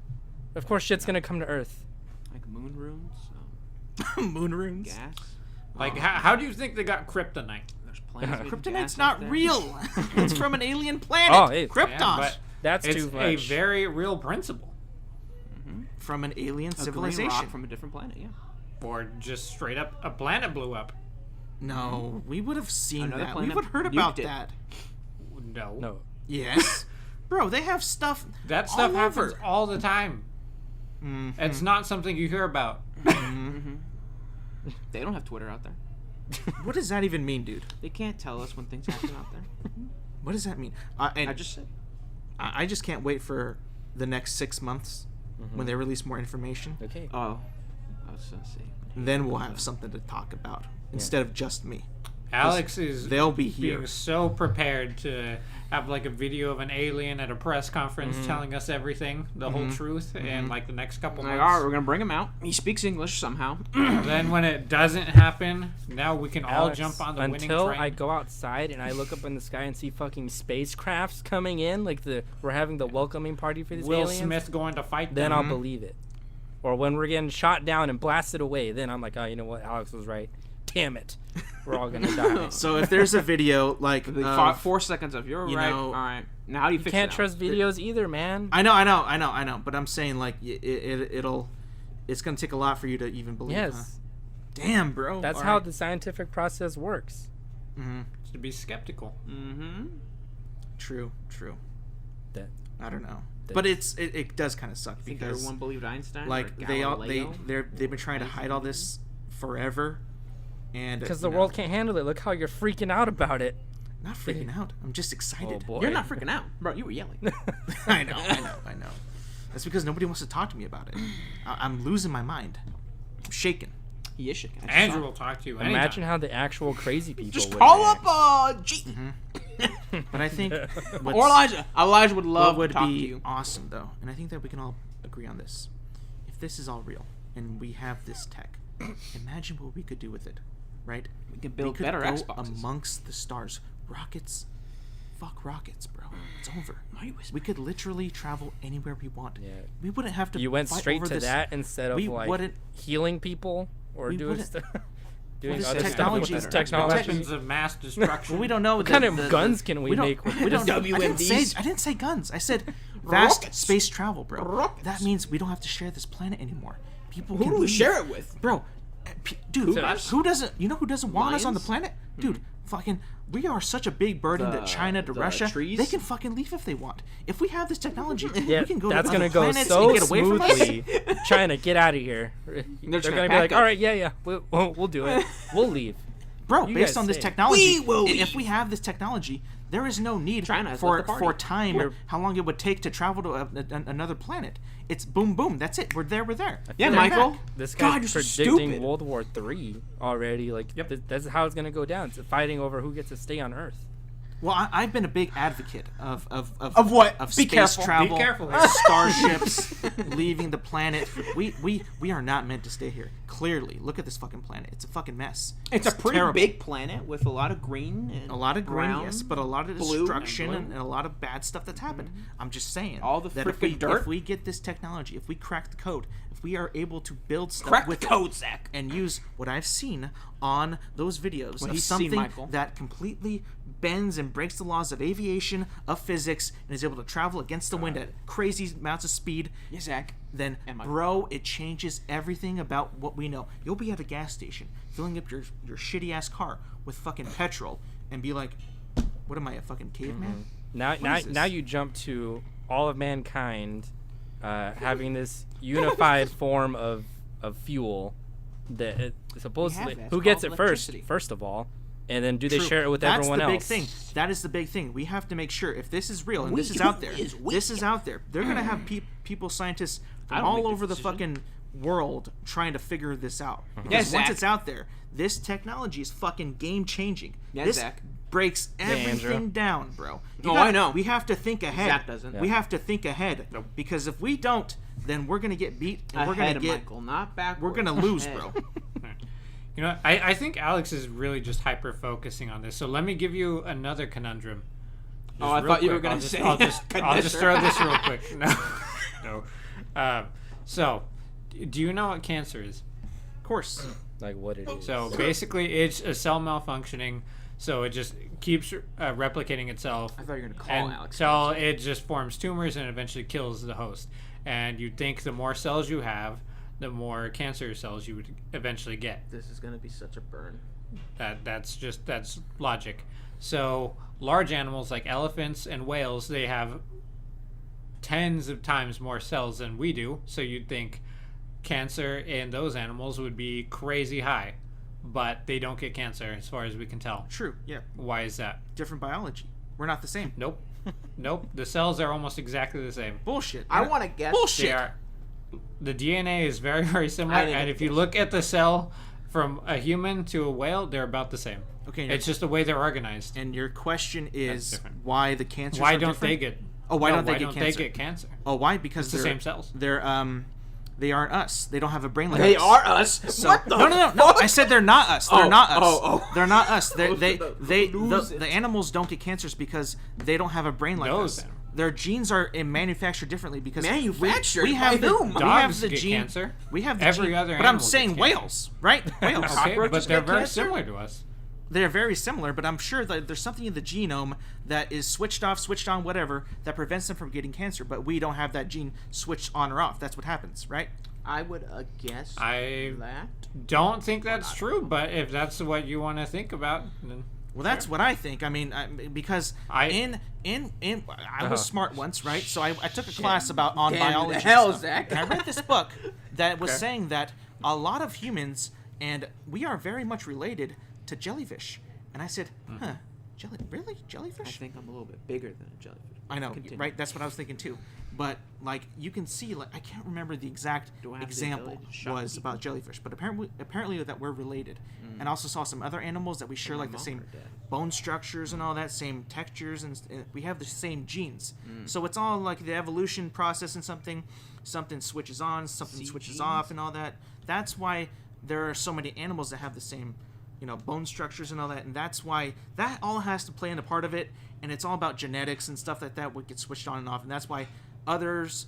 Of course, shit's gonna come to Earth. Like moon runes. Moon runes. Gas. Like, how do you think they got kryptonite? There's planets made of Kryptonite's gas out not there. real. It's from an alien planet. Oh, hey. Krypton. Yeah, but That's it's too a much. very real principle. From an alien A green civilization. rock from a different planet. Yeah. Or just straight up a planet blew up. No, we would have seen Another that. We planet would have heard nuked about it. that. No. No. Yes. Bro, they have stuff That stuff all happens over. all the time. It's not something you hear about. They don't have Twitter out there. What does that even mean, dude? They can't tell us when things happen out there. What does that mean? And I just said. I just can't wait for the next 6 months when they release more information. Okay. Oh. I was gonna say. Then we'll have something to talk about instead of just me. Alex is they'll be here. being so prepared to have like a video of an alien at a press conference Mm-hmm. telling us everything, the whole truth, in like the next couple Like, months. all right, we're gonna bring him out. He speaks English somehow. Then when it doesn't happen, now we can all Alex, jump on the winning until train. I go outside and I look up in the sky and see fucking spacecrafts coming in, like we're having the welcoming party for these Will aliens. Smith going to fight Then them. I'll believe it. Or when we're getting shot down and blasted away, then I'm like, oh, you know what? Alex was right. Damn it, we're all gonna die. So if there's a video like of, 4 seconds of you're right. know, All right. Now how do you fix it? Can't now? trust videos either, man. I know, but I'm saying like it's gonna take a lot for you to even believe. Yes, Huh? Damn, bro. that's All how right. the scientific process works. To be skeptical. Mm-hmm. True. That I don't know, That- but it does kind of suck I think because everyone believed Einstein. like or they've Galileo. been trying to hide all this forever, and because the world can't handle it. Look how you're freaking out about it. Not freaking out. I'm just Oh excited. boy, You're not freaking out, bro. You were yelling. I know. That's because nobody wants to talk to me about it. I'm losing my mind. I'm shaking. He is shaking. Andrew will talk to you anytime. Imagine how the actual crazy people Just would call react. up G. But I think Or Elijah. Elijah would love what would to talk be to you. awesome though, and I think that we can all agree on this. If this is all real and we have this tech, imagine what we could do with it, right? We can build we could better go Xboxes. amongst the stars. Rockets, fuck rockets, bro. It's over. Why are you We could literally travel anywhere we want. Yeah. We wouldn't have to. You went fight straight over to this. that instead of we like wouldn't- healing people or we doing wouldn't- stuff. Doing this other technology stuff is with this technology. Weapons of mass destruction. Well, we don't know. What kind of guns can we don't- make with we don't, this? I didn't say guns. I said vast Rockets. space travel, bro. Rockets. That means we don't have to share this planet anymore. People Who can do we leave. share it with? Bro, dude, Us? who doesn't? You know who doesn't want us on the Lions? planet, dude? Fucking, we are such a big burden to China, to the Russia. trees? They can fucking leave if they want. If we have this technology, Yeah, we can go that's to gonna other go planets so and get away from us. smoothly. China, get out of here. They're just gonna gonna be pack like, up. all right, yeah, we'll do it. We'll leave. Bro, You based guys on this say. technology, We will if leave. we have this technology, there is no need China has for left the party. time, how long it would take to travel to another planet. It's boom, boom. That's it. We're there. Yeah, They're Michael. back. This God, guy's you're so predicting stupid. World War III already. Like, that's how it's gonna go down. It's fighting over who gets to stay on Earth. Well, I've been a big advocate of what? Of Be space careful. Be travel, careful. starships leaving the planet. We are not meant to stay here. Clearly, look at this fucking planet. It's a fucking mess. It's a pretty terrible. big planet with a lot of green and A lot of green, brown, yes, but a lot of blue, destruction and and a lot of bad stuff that's happened. I'm just saying. All the that frickin' dirt. If we get this technology, if we crack the code, if we are able to build stuff Crack the with code, it Zack. and use what I've seen on those videos What of he's seen, something Michael. that completely bends and breaks the laws of aviation, of physics, and is able to travel against the wind at crazy amounts of speed, Yeah, Zach. then, And Michael. bro, it changes everything about what we know. You'll be at a gas station filling up your shitty ass car with fucking petrol and be like, what am I, a fucking caveman? Now is this? now you jump to all of mankind having this unified form of fuel that supposedly that. It's who gets called it first electricity. first of all, and then do they True. share it with That's everyone the else? big thing. That is the big thing. We have to make sure if this is real and We- this is out there. we- This is out there. They're gonna have people, scientists I from don't all make the over the decision. fucking world trying to figure this out. Yeah, Because once Zach. it's out there, this technology is fucking game changing. Yeah, this Zach. breaks everything Andrew. down, bro. I know. We have to think ahead. Zach doesn't. We have to think ahead because if we don't, then we're gonna get beat and we're gonna Ahead, get Michael, not we're backwards. gonna lose, Ahead. bro. You know, I think Alex is really just hyper focusing on this. So let me give you another conundrum. Just Oh, I real thought you were quick. gonna I'll just- say I'll just throw this real quick. No. So, do you know what cancer is? Of course. Like what it is. So basically, it's a cell malfunctioning. So it just keeps replicating itself. I thought you were gonna call and Alex. until it just forms tumors and eventually kills the host. And you'd think the more cells you have, the more cancer cells you would eventually get. This is gonna be such a burn. That's logic. So large animals like elephants and whales, they have tens of times more cells than we do. So you'd think cancer in those animals would be crazy high, but they don't get cancer as far as we can tell. True. Yeah. Why is that? Different biology. We're not the same. Nope. Nope. The cells are almost exactly the same. Bullshit. I want to guess. Bullshit. They are. The DNA is very, very similar, I didn't and if you guess. look at the cell from a human to a whale, they're about the same. Okay. It's just the way they're organized. And your question is why the cancers Why are don't different? they get? Oh, why don't they get cancer? Oh, why? Because it's the same cells. They aren't us. They don't have a brain like us. They are us. So, what the no. I said they're not us. They're not us. Oh. They're not us. The animals don't get cancers because they don't have a brain like us. Their genes are manufactured differently because manufactured. We have by whom? We Dogs have the get gene. cancer. We have the Every gene, other but I'm animal saying gets whales, right? Whales. Okay, but they're very cancer? similar to us. They're very similar, but I'm sure that there's something in the genome that is switched off, switched on, whatever, that prevents them from getting cancer. But we don't have that gene switched on or off. That's what happens, right? I would guess I that. don't think that's true, but if that's what you want to think about, then well, that's what I think. I mean, because I was smart once, right? So I took a class on biology. The hell, and stuff. Zack. And I read this book that was saying that a lot of humans and we are very much related to jellyfish. And I said, really? Jellyfish? I think I'm a little bit bigger than a jellyfish. I know, Continue. right? That's what I was thinking too. But like you can see, like I can't remember the exact example was about jellyfish, but apparently that we're related. And I also saw some other animals that we share like the same bone structures and all that, same textures, and we have the same genes. So it's all like the evolution process, and something switches on, something switches off, and all that. That's why there are so many animals that have the same, bone structures and all that, and that's why that all has to play in a part of it. And it's all about genetics and stuff like that would get switched on and off, and that's why others,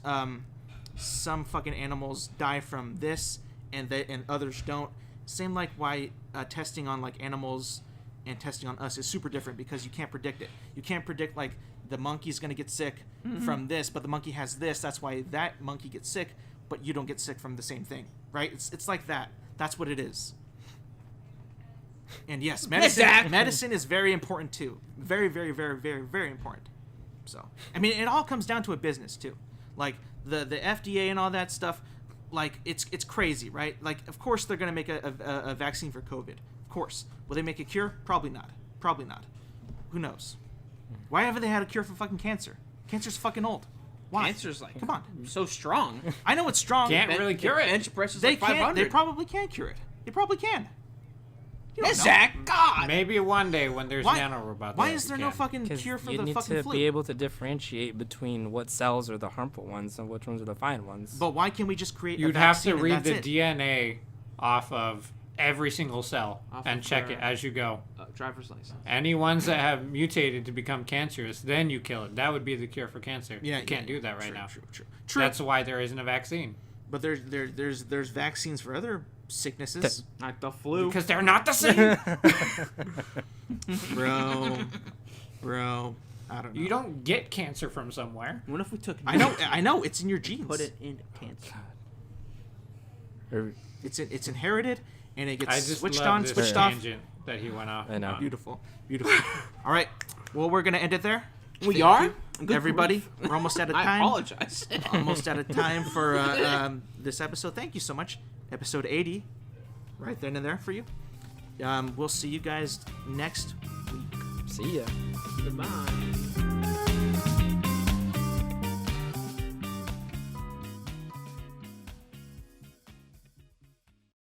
some fucking animals die from this, and others don't. Same like why testing on like animals and testing on us is super different, because you can't predict it. You can't predict like the monkey's gonna get sick from this, but the monkey has this. That's why that monkey gets sick, but you don't get sick from the same thing, right? It's like that. That's what it is. And yes, medicine is very important too. Very, very, very, very, very important. So, I mean, it all comes down to a business too. Like the FDA and all that stuff, like it's crazy, right? Like, of course they're gonna make a vaccine for COVID. Of course. Will they make a cure? Probably not. Probably not. Who knows? Why haven't they had a cure for fucking cancer? Cancer's fucking old. Why? Cancer's like, come on, so strong. I know it's strong. Can't really cure it. Bench press is They like 500. They probably can cure it. They probably can. Zack, God. Maybe one day when there's nanorobots. Why is there no fucking cure for the fucking flu? You need to be able to differentiate between what cells are the harmful ones and which ones are the fine ones. But why can't we just create You'd a have vaccine to read the it? DNA off of every single cell and check it as you go. Driver's license. Any ones that have mutated to become cancerous, then you kill it. That would be the cure for cancer. You can't do that right now. True. That's why there isn't a vaccine. But there's vaccines for other sicknesses. Like the flu. Because they're not the same. Bro, I don't know. You don't get cancer from somewhere. What if we took? I know. It's in your genes. Put it in cancer. It's inherited, and it gets switched love on, this switched off. tangent that he went off. I know. Beautiful. All right. Well, we're gonna end it there. We are. Everybody, we're almost out of time. I apologize. Almost out of time for this episode. Thank you so much. Episode 80, right then and there for you. We'll see you guys next week. See ya. Goodbye.